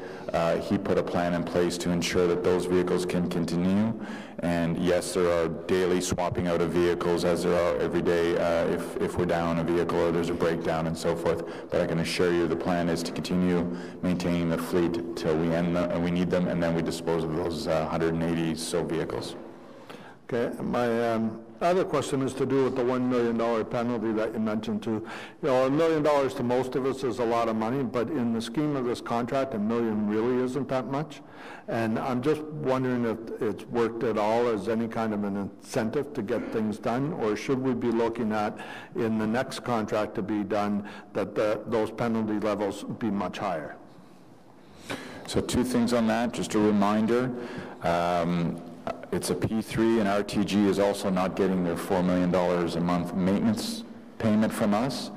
he put a plan in place to ensure that those vehicles can continue. And yes, there are daily swapping out of vehicles, as there are every day if we're down a vehicle or there's a breakdown and so forth. But I can assure you the plan is to continue maintaining the fleet till we end them, and we need them, and then we dispose of those 180 so vehicles. Okay, my other question is to do with the $1 million penalty that you mentioned too. $1 million to most of us is a lot of money, but in the scheme of this contract, $1 million really isn't that much. And I'm just wondering if it's worked at all as any kind of an incentive to get things done, or should we be looking at, in the next contract to be done, that those penalty levels be much higher? So two things on that, just a reminder. It's a P3, and RTG is also not getting their $4 million a month maintenance payment from us.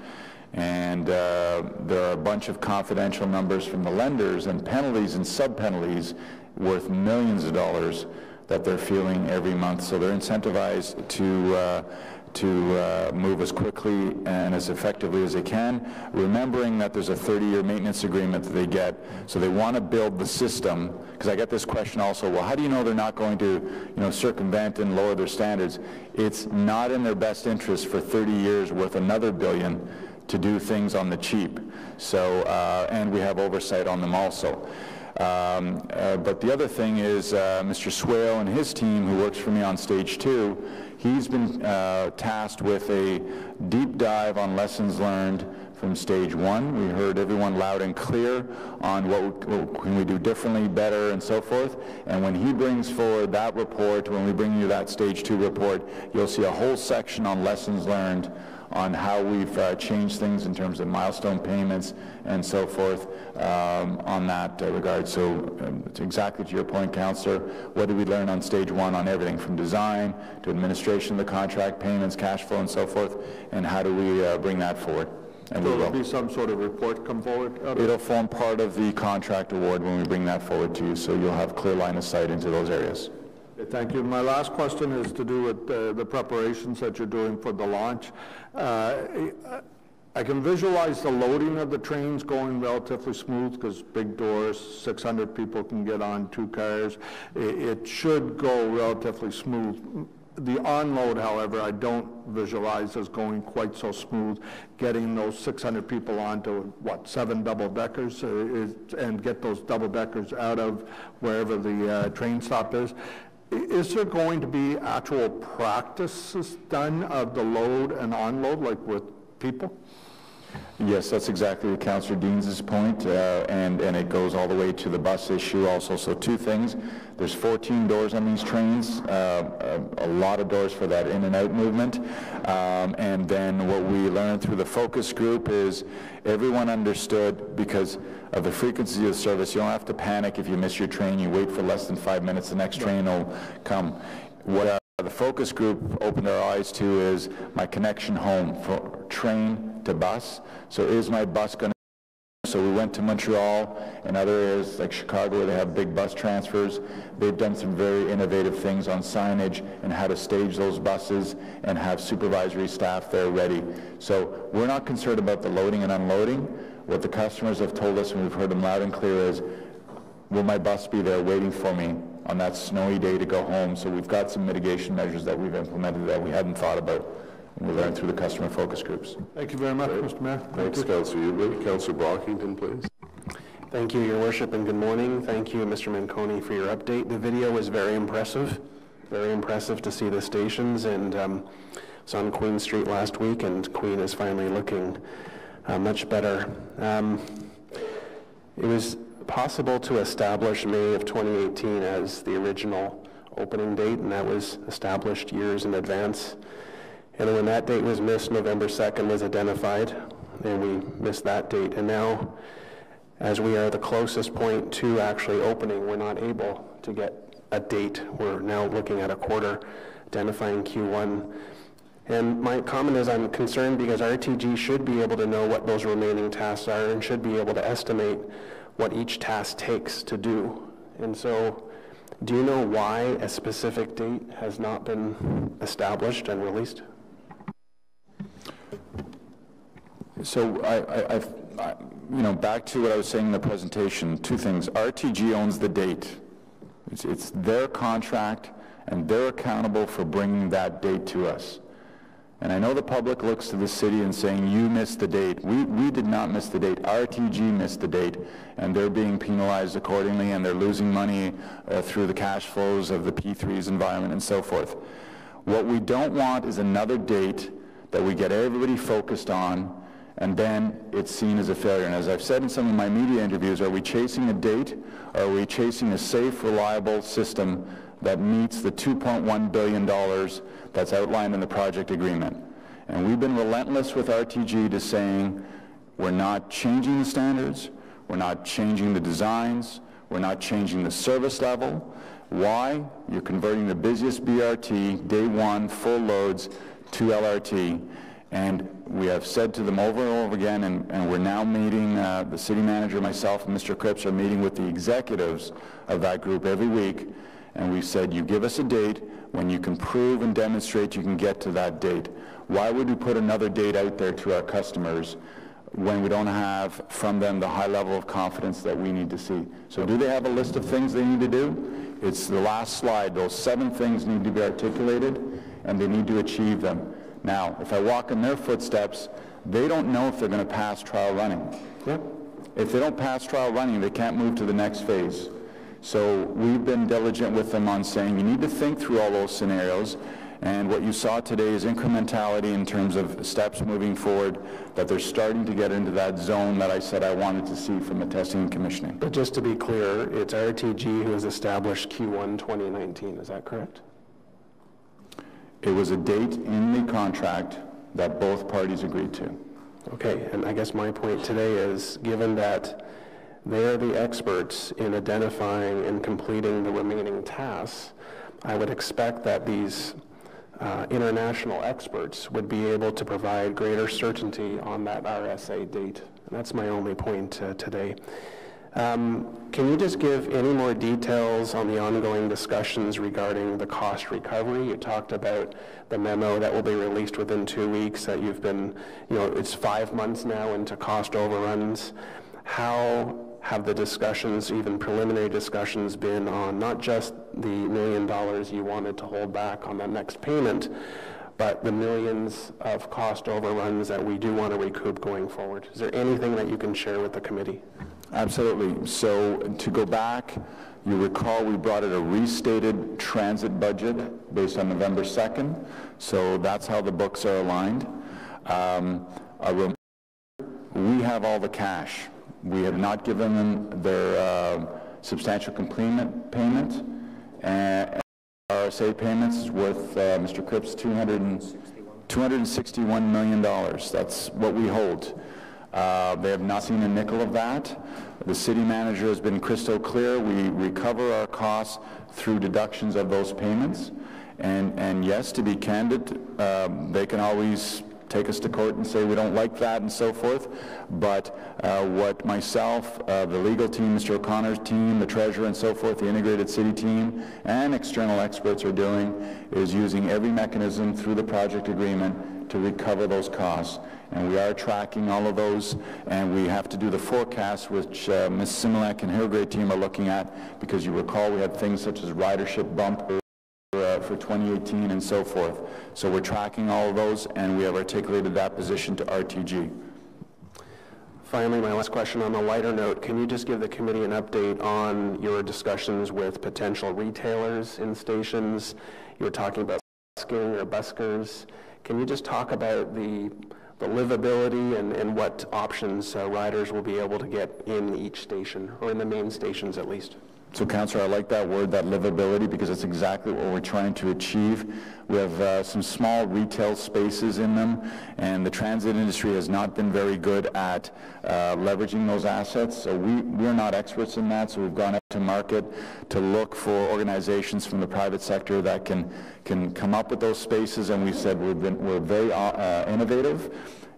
And there are a bunch of confidential numbers from the lenders and penalties and sub-penalties worth millions of dollars that they're feeling every month. So they're incentivized to move as quickly and as effectively as they can, remembering that there's a 30-year maintenance agreement that they get. So they want to build the system, because I get this question also, well, how do you know they're not going to circumvent and lower their standards? It's not in their best interest for 30 years worth another $1 billion to do things on the cheap. So, and we have oversight on them also. But the other thing is Mr. Swale and his team, who works for me on Stage 2, he's been tasked with a deep dive on lessons learned from Stage 1. We heard everyone loud and clear on what can we do differently, better, and so forth. And when he brings forward that report, when we bring you that Stage 2 report, you'll see a whole section on lessons learned on how we've changed things in terms of milestone payments and so forth on that regard. So exactly to your point, Councillor, what did we learn on Stage 1 on everything from design to administration of the contract, payments, cash flow, and so forth, and how do we bring that forward? And So we there'll will. be some sort of report come forward out of it? It'll form part of the contract award when we bring that forward to you, so you'll have clear line of sight into those areas. Okay, thank you. My last question is to do with the preparations that you're doing for the launch. I can visualize the loading of the trains going relatively smooth because big doors, 600 people can get on 2 cars. It should go relatively smooth. The onload, however, I don't visualize as going quite so smooth, getting those 600 people onto, 7 double-deckers, and get those double-deckers out of wherever the train stop is. Is there going to be actual practices done of the load and unload, like with people? Yes, that's exactly Councillor Deans' point, and it goes all the way to the bus issue also. So 2 things. There's 14 doors on these trains, a lot of doors for that in and out movement. And then what we learned through the focus group is everyone understood, because of the frequency of service, you don't have to panic if you miss your train. You wait for less than 5 minutes, the next train will come. What the focus group opened our eyes to is my connection home from train to bus. So is my bus going to... So we went to Montreal and other areas like Chicago where they have big bus transfers. They've done some very innovative things on signage and how to stage those buses and have supervisory staff there ready. So we're not concerned about the loading and unloading. What the customers have told us, and we've heard them loud and clear, is will my bus be there waiting for me on that snowy day to go home? So we've got some mitigation measures that we've implemented that we hadn't thought about. We learned through the customer focus groups. Thank you very much, Mr. Mayor. Thanks, Councillor Ubley. Councillor Brockington, please. Thank you, Your Worship, and good morning. Thank you, Mr. Manconi, for your update. The video was very impressive to see the stations, and it's on Queen Street last week, and Queen is finally looking much better. It was possible to establish May of 2018 as the original opening date, and that was established years in advance. And when that date was missed, November 2nd was identified, and we missed that date. And now, as we are the closest point to actually opening, we're not able to get a date. We're now looking at a quarter, identifying Q1. And my comment is I'm concerned because RTG should be able to know what those remaining tasks are and should be able to estimate what each task takes to do. And so, do you know why a specific date has not been established and released? So back to what I was saying in the presentation, 2 things. RTG owns the date. It's their contract, and they're accountable for bringing that date to us. And I know the public looks to the city and saying, you missed the date. We did not miss the date. RTG missed the date, and they're being penalized accordingly, and they're losing money through the cash flows of the P3's environment and so forth. What we don't want is another date that we get everybody focused on, and then it's seen as a failure. And as I've said in some of my media interviews, are we chasing a date, or are we chasing a safe, reliable system that meets the $2.1 billion that's outlined in the project agreement? And we've been relentless with RTG to saying we're not changing the standards, we're not changing the designs, we're not changing the service level. Why? You're converting the busiest BRT, day 1, full loads, to LRT. And we have said to them over and over again, and we're now meeting, the city manager, myself, and Mr. Cripps are meeting with the executives of that group every week, and we said, you give us a date when you can prove and demonstrate you can get to that date. Why would we put another date out there to our customers when we don't have from them the high level of confidence that we need to see? So do they have a list of things they need to do? It's the last slide. Those 7 things need to be articulated, and they need to achieve them. Now, if I walk in their footsteps, they don't know if they're going to pass trial running. Yeah. If they don't pass trial running, they can't move to the next phase. So we've been diligent with them on saying you need to think through all those scenarios, and what you saw today is incrementality in terms of steps moving forward, that they're starting to get into that zone that I said I wanted to see from the testing and commissioning. But just to be clear, it's RTG who has established Q1 2019, is that correct? It was a date in the contract that both parties agreed to. Okay, and I guess my point today is, given that they are the experts in identifying and completing the remaining tasks, I would expect that these international experts would be able to provide greater certainty on that RSA date. And that's my only point today. Can you just give any more details on the ongoing discussions regarding the cost recovery? You talked about the memo that will be released within 2 weeks, that you've been, it's 5 months now into cost overruns. How have the discussions, even preliminary discussions, been on not just the $1 million you wanted to hold back on the next payment, but the millions of cost overruns that we do want to recoup going forward? Is there anything that you can share with the committee? Absolutely. So to go back, you recall we brought it a restated transit budget based on November 2nd. So that's how the books are aligned. We have all the cash. We have not given them their substantial completion payment. And RSA payments is worth, Mr. Cripps, $261 million. That's what we hold. They have not seen a nickel of that. The city manager has been crystal clear. We recover our costs through deductions of those payments. And yes, to be candid, they can always take us to court and say we don't like that and so forth. But what myself, the legal team, Mr. O'Connor's team, the treasurer and so forth, the integrated city team, and external experts are doing is using every mechanism through the project agreement to recover those costs. And we are tracking all of those, and we have to do the forecast, which Ms. Similak and her great team are looking at, because you recall we had things such as ridership bump for 2018 and so forth. So we're tracking all of those, and we have articulated that position to RTG. Finally, my last question on a lighter note, can you just give the committee an update on your discussions with potential retailers in stations? You were talking about busking or buskers. Can you just talk about the livability and what options riders will be able to get in each station, or in the main stations at least? So, Councillor, I like that word, that livability, because it's exactly what we're trying to achieve. We have some small retail spaces in them, and the transit industry has not been very good at leveraging those assets. So we're not experts in that, so we've gone out to market to look for organizations from the private sector that can come up with those spaces, and we said we're very innovative.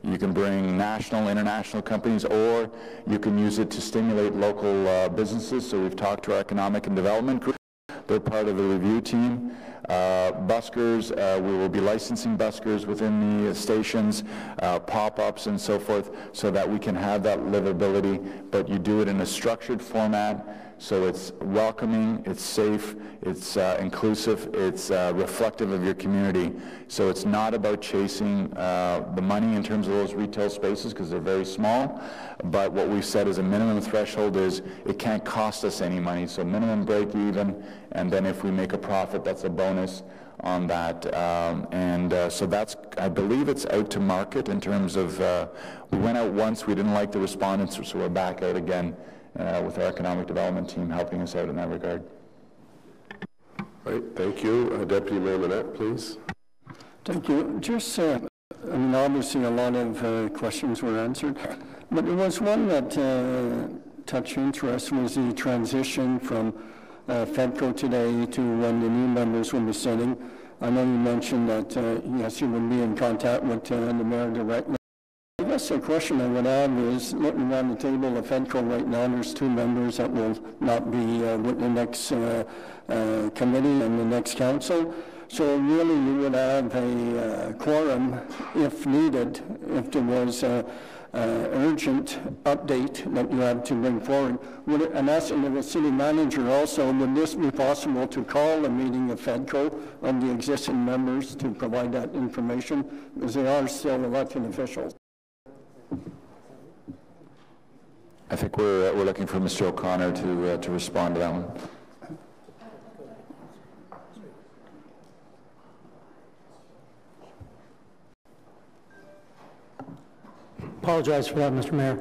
You can bring national, international companies, or you can use it to stimulate local businesses. So we've talked to our economic and development group. They're part of the review team. Buskers, we will be licensing buskers within the stations, pop-ups and so forth, so that we can have that livability, but you do it in a structured format. So it's welcoming, it's safe, it's inclusive, it's reflective of your community. So it's not about chasing the money in terms of those retail spaces, because they're very small, but what we've said as a minimum threshold is it can't cost us any money, so minimum break even, and then if we make a profit, that's a bonus on that. So that's, I believe it's out to market in terms of, we went out once, we didn't like the respondents, so we're back out again. With our economic development team helping us out in that regard. Right, thank you. Deputy Mayor Manette, please. Thank you. Just, obviously a lot of questions were answered, but there was one that touched interest, was the transition from FEDCO today to when the new members will be sitting. I know you mentioned that, yes, you would be in contact with the mayor directly. I guess the question I would have is, looking around the table of FEDCO right now, there's 2 members that will not be with the next committee and the next council. So really you would have a quorum if needed, if there was an urgent update that you had to bring forward. And asking the city manager also, would this be possible to call a meeting of FEDCO of the existing members to provide that information? Because they are still elected officials. I think we're looking for Mr. O'Connor to respond to that one. Apologize for that, Mr. Mayor.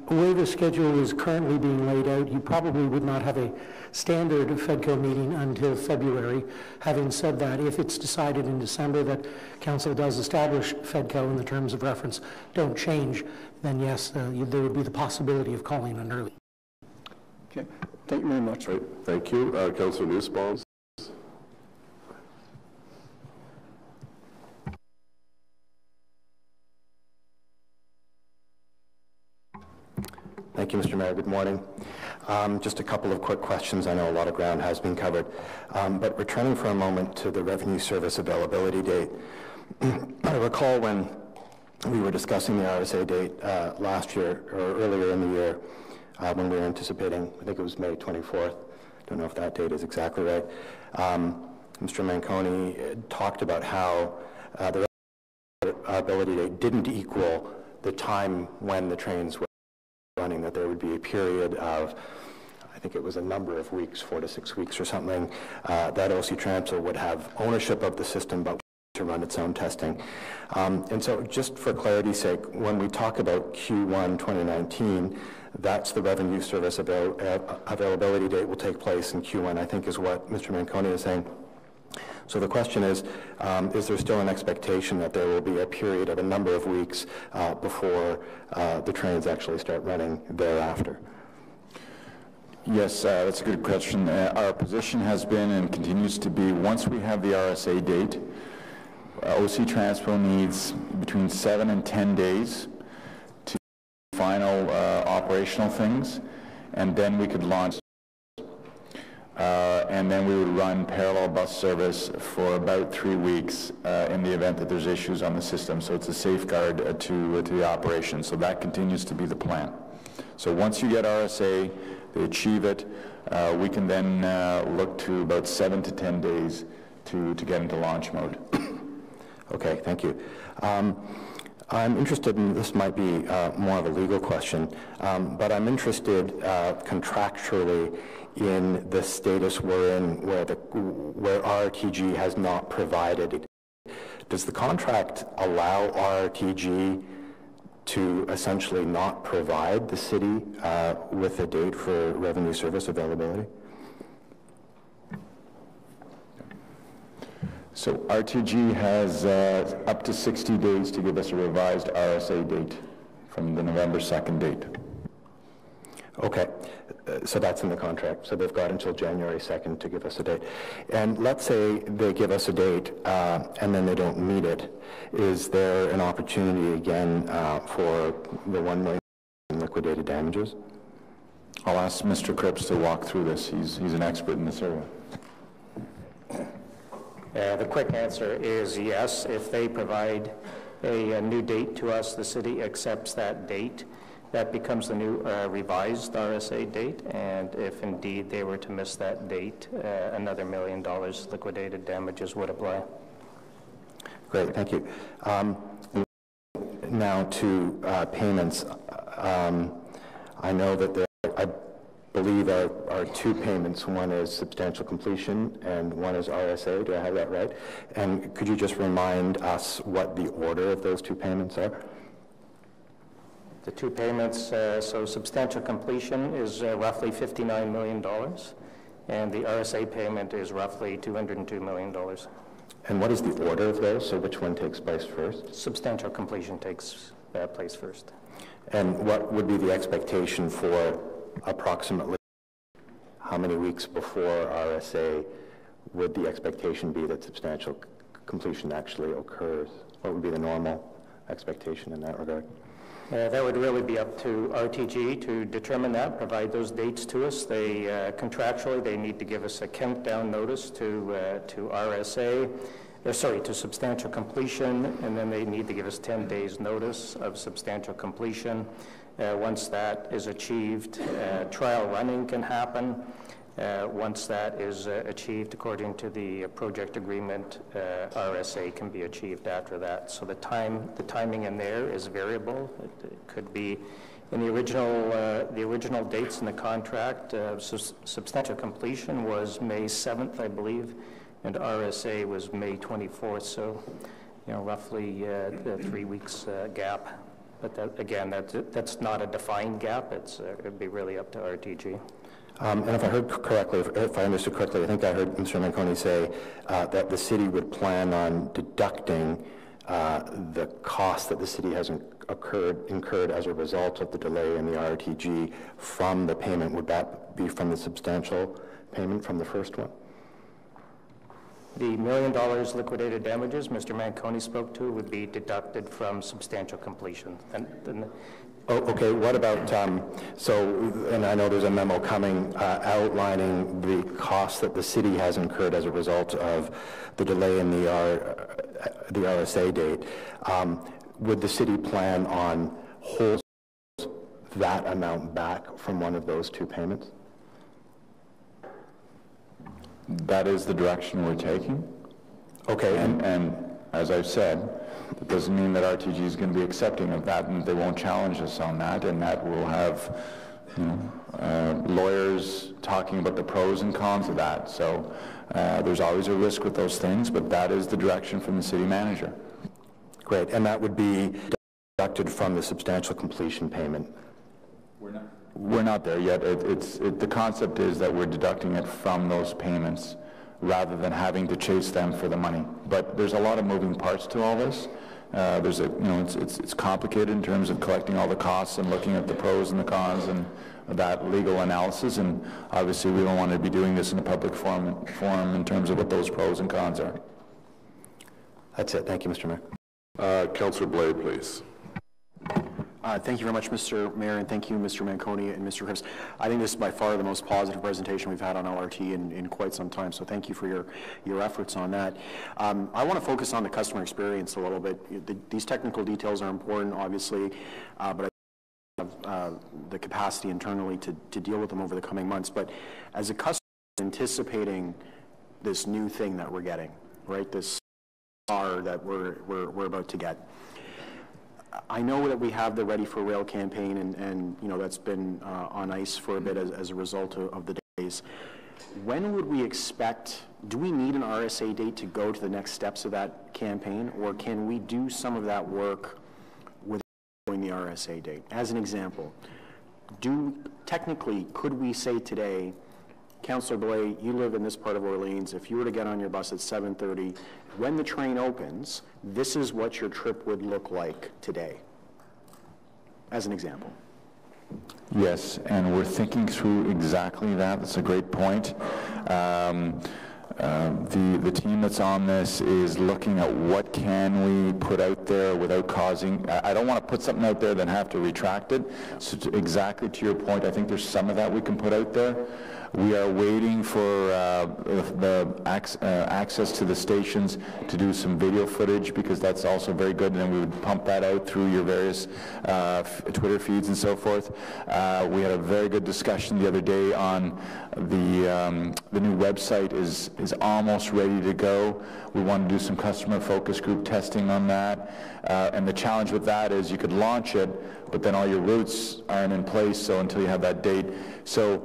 The way the schedule is currently being laid out, you probably would not have a standard FEDCO meeting until February. Having said that, if it's decided in December that Council does establish FEDCO and the terms of reference don't change, then yes, there would be the possibility of calling an early. Okay, thank you very much. Right. Thank you. Councilor Nussbaum. Thank you, Mr. Mayor. Good morning. Just a couple of quick questions. I know a lot of ground has been covered. But returning for a moment to the revenue service availability date, I recall when we were discussing the RSA date last year or earlier in the year when we were anticipating, I think it was May 24th. Don't know if that date is exactly right. Mr. Manconi talked about how the availability date didn't equal the time when the trains were running, that there would be a period of, I think it was a number of weeks, 4 to 6 weeks or something, that OC Transit would have ownership of the system but to run its own testing. And so just for clarity's sake, when we talk about Q1 2019, that's the revenue service availability date will take place in Q1, I think is what Mr. Manconi is saying. So the question is there still an expectation that there will be a period of a number of weeks before the trains actually start running thereafter? Yes, that's a good question. Our position has been and continues to be, once we have the RSA date, OC Transpo needs between 7 and 10 days to final operational things, and then we could launch. And then we would run parallel bus service for about 3 weeks in the event that there's issues on the system. So it's a safeguard to the operation. So that continues to be the plan. So once you get RSA, they achieve it, we can then look to about 7 to 10 days to get into launch mode. Okay, thank you. I'm interested in, this might be more of a legal question, but I'm interested contractually in the status we're in where RRTG has not provided it. Does the contract allow RRTG to essentially not provide the city with a date for revenue service availability? So RTG has up to 60 days to give us a revised RSA date from the November 2nd date. Okay, so that's in the contract. So they've got until January 2nd to give us a date. And let's say they give us a date and then they don't meet it. Is there an opportunity again for the $1 million in liquidated damages? I'll ask Mr. Cripps to walk through this. He's an expert in this area. The quick answer is yes. If they provide a new date to us, the city accepts that date. That becomes the new revised RSA date, and if indeed they were to miss that date, another $1 million liquidated damages would apply. Great, thank you. Now to payments. I know that I believe are two payments. One is substantial completion and one is RSA. Do I have that right? And could you just remind us what the order of those two payments are? The two payments, so substantial completion is roughly $59 million, and the RSA payment is roughly $202 million. And what is the order of those? So which one takes place first? Substantial completion takes place first. And what would be the expectation for approximately how many weeks before RSA would the expectation be that substantial completion actually occurs? What would be the normal expectation in that regard? That would really be up to RTG to determine that, provide those dates to us. They contractually, they need to give us a countdown notice to RSA, to substantial completion, and then they need to give us 10 days notice of substantial completion. Once that is achieved, trial running can happen. Once that is achieved according to the project agreement, RSA can be achieved after that. So the timing in there is variable. It could be in the original dates in the contract. Substantial completion was May 7th, I believe, and RSA was May 24th. So, roughly 3 weeks gap. But that's not a defined gap. It'd be really up to RTG. And if I heard correctly, if I understood correctly, I think I heard Mr. Manconi say that the city would plan on deducting the cost that the city has incurred as a result of the delay in the RTG from the payment. Would that be from the substantial payment from the first one? The $1 million liquidated damages Mr. Manconi spoke to would be deducted from substantial completion. And Oh, okay, what about, and I know there's a memo coming outlining the costs that the city has incurred as a result of the delay in the RSA date. Would the city plan on holding that amount back from one of those two payments? That is the direction we're taking. Okay. And as I've said, it doesn't mean that RTG is going to be accepting of that, and they won't challenge us on that, and that we'll have, lawyers talking about the pros and cons of that. So there's always a risk with those things, but that is the direction from the city manager. Great, and that would be deducted from the substantial completion payment? We're not there yet. The concept is that we're deducting it from those payments rather than having to chase them for the money. But there's a lot of moving parts to all this. It's complicated in terms of collecting all the costs and looking at the pros and the cons and that legal analysis. And obviously, we don't want to be doing this in a public forum in terms of what those pros and cons are. That's it. Thank you, Mr. Mayor. Councillor Blais, please. Thank you very much, Mr. Mayor, and thank you, Mr. Manconi and Mr. Cripps. I think this is by far the most positive presentation we've had on LRT in quite some time, so thank you for your efforts on that. I want to focus on the customer experience a little bit. These technical details are important, obviously, but I have the capacity internally to deal with them over the coming months. But as a customer anticipating this new thing that we're getting, right, this car that we're about to get, I know that we have the Ready for Rail campaign, and that's been on ice for a bit as a result of the days. When would we expect, do we need an RSA date to go to the next steps of that campaign, or can we do some of that work without going the RSA date? As an example, technically, could we say today, Councillor Blais, you live in this part of Orleans, if you were to get on your bus at 7:30, when the train opens, this is what your trip would look like today, as an example? Yes, and we're thinking through exactly that. That's a great point. The team that's on this is looking at what can we put out there without causing, I don't want to put something out there then have to retract it. So exactly to your point, I think there's some of that we can put out there. We are waiting for the access to the stations to do some video footage, because that's also very good, and then we would pump that out through your various Twitter feeds and so forth. We had a very good discussion the other day on the new website is almost ready to go. We want to do some customer focus group testing on that, and the challenge with that is you could launch it, but then all your routes aren't in place, so until you have that date. So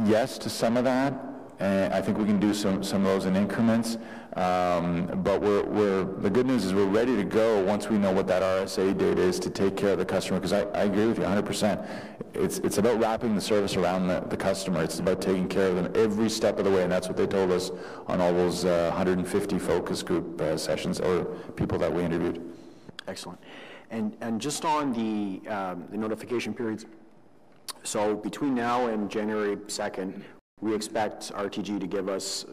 yes to some of that, and I think we can do some of those in increments. But the good news is we're ready to go once we know what that RSA date is to take care of the customer, because I agree with you 100%. It's about wrapping the service around the customer. It's about taking care of them every step of the way, and that's what they told us on all those 150 focus group sessions or people that we interviewed. Excellent. And just on the notification periods, so between now and January 2nd, we expect RTG to give us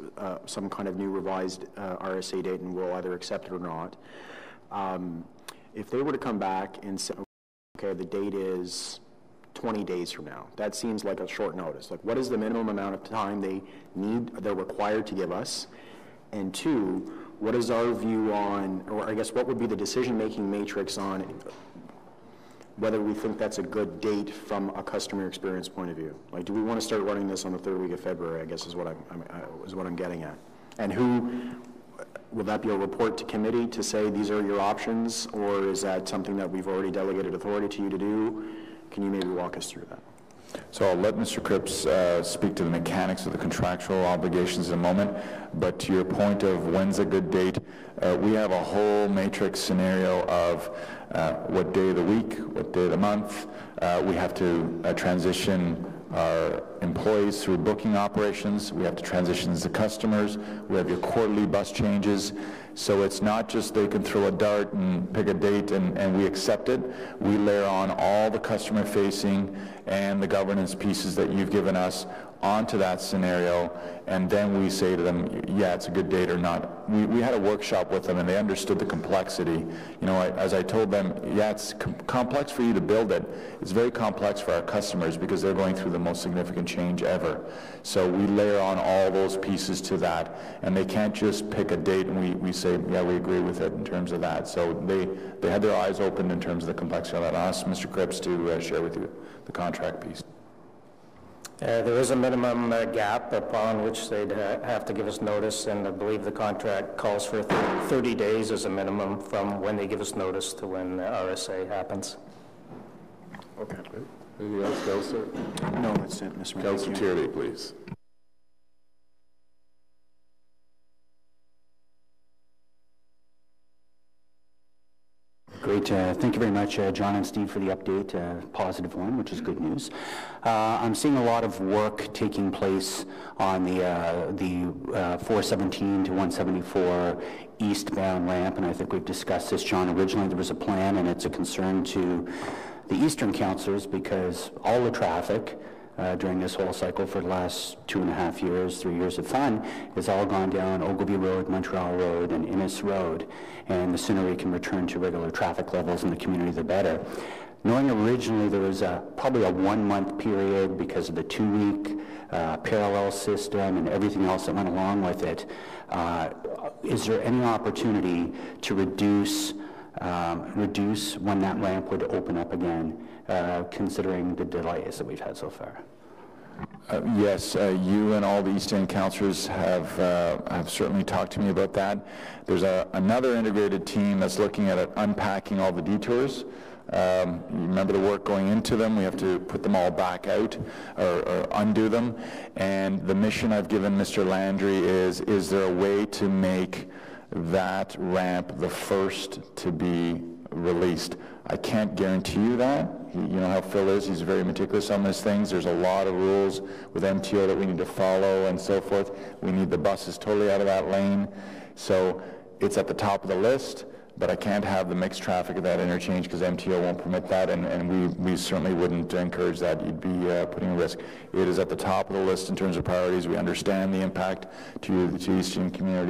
some kind of new revised RSA date, and we'll either accept it or not. If they were to come back and say, okay, the date is 20 days from now, that seems like a short notice. Like, what is the minimum amount of time they're required to give us? And two, what is our view on, or I guess what would be the decision-making matrix on whether we think that's a good date from a customer experience point of view? Like, do we want to start running this on the third week of February, I guess is what I'm getting at. And will that be a report to committee to say these are your options, or is that something that we've already delegated authority to you to do? Can you maybe walk us through that? So I'll let Mr. Cripps speak to the mechanics of the contractual obligations in a moment, but to your point of when's a good date, we have a whole matrix scenario of what day of the week, what day of the month. We have to transition our employees through booking operations. We have to transition the customers. We have your quarterly bus changes. So it's not just they can throw a dart and pick a date and we accept it. We layer on all the customer-facing and the governance pieces that you've given us onto that scenario, and then we say to them, yeah, it's a good date or not. We had a workshop with them, and they understood the complexity. You know, as I told them, yeah, it's complex for you to build it. It's very complex for our customers because they're going through the most significant change ever. So we layer on all those pieces to that, and they can't just pick a date and we say, yeah, we agree with it in terms of that. So they had their eyes opened in terms of the complexity of that. I'll ask Mr. Cripps to share with you the contract piece. There is a minimum gap upon which they'd have to give us notice, and I believe the contract calls for 30 days as a minimum from when they give us notice to when the RSA happens. Okay. Anything else, Councillor? No, that's it, Mr. Mayor. Councillor Tierney, please. Great. Thank you very much, John and Steve, for the update. Positive one, which is good news. I'm seeing a lot of work taking place on the 417 to 174 eastbound ramp, and I think we've discussed this, John. Originally, there was a plan, and it's a concern to the eastern councillors because all the traffic during this whole cycle for the last 2.5 years, 3 years of fun, has all gone down Ogilvie Road, Montreal Road, and Innes Road. And the sooner we can return to regular traffic levels in the community, the better. Knowing originally there was probably a 1-month period because of the 2-week parallel system and everything else that went along with it, is there any opportunity to reduce when that ramp would open up again, considering the delays that we've had so far? Yes, you and all the East End councillors have certainly talked to me about that. There's another integrated team that's looking at unpacking all the detours. You remember the work going into them. We have to put them all back out or undo them. And the mission I've given Mr. Landry is there a way to make that ramp the first to be released? I can't guarantee you that. You know how Phil is. He's very meticulous on these things. There's a lot of rules with MTO that we need to follow and so forth. We need the buses totally out of that lane. So it's at the top of the list, but I can't have the mixed traffic of that interchange because MTO won't permit that, and we certainly wouldn't encourage that. You'd be putting a risk. It is at the top of the list in terms of priorities. We understand the impact to the Eastern community.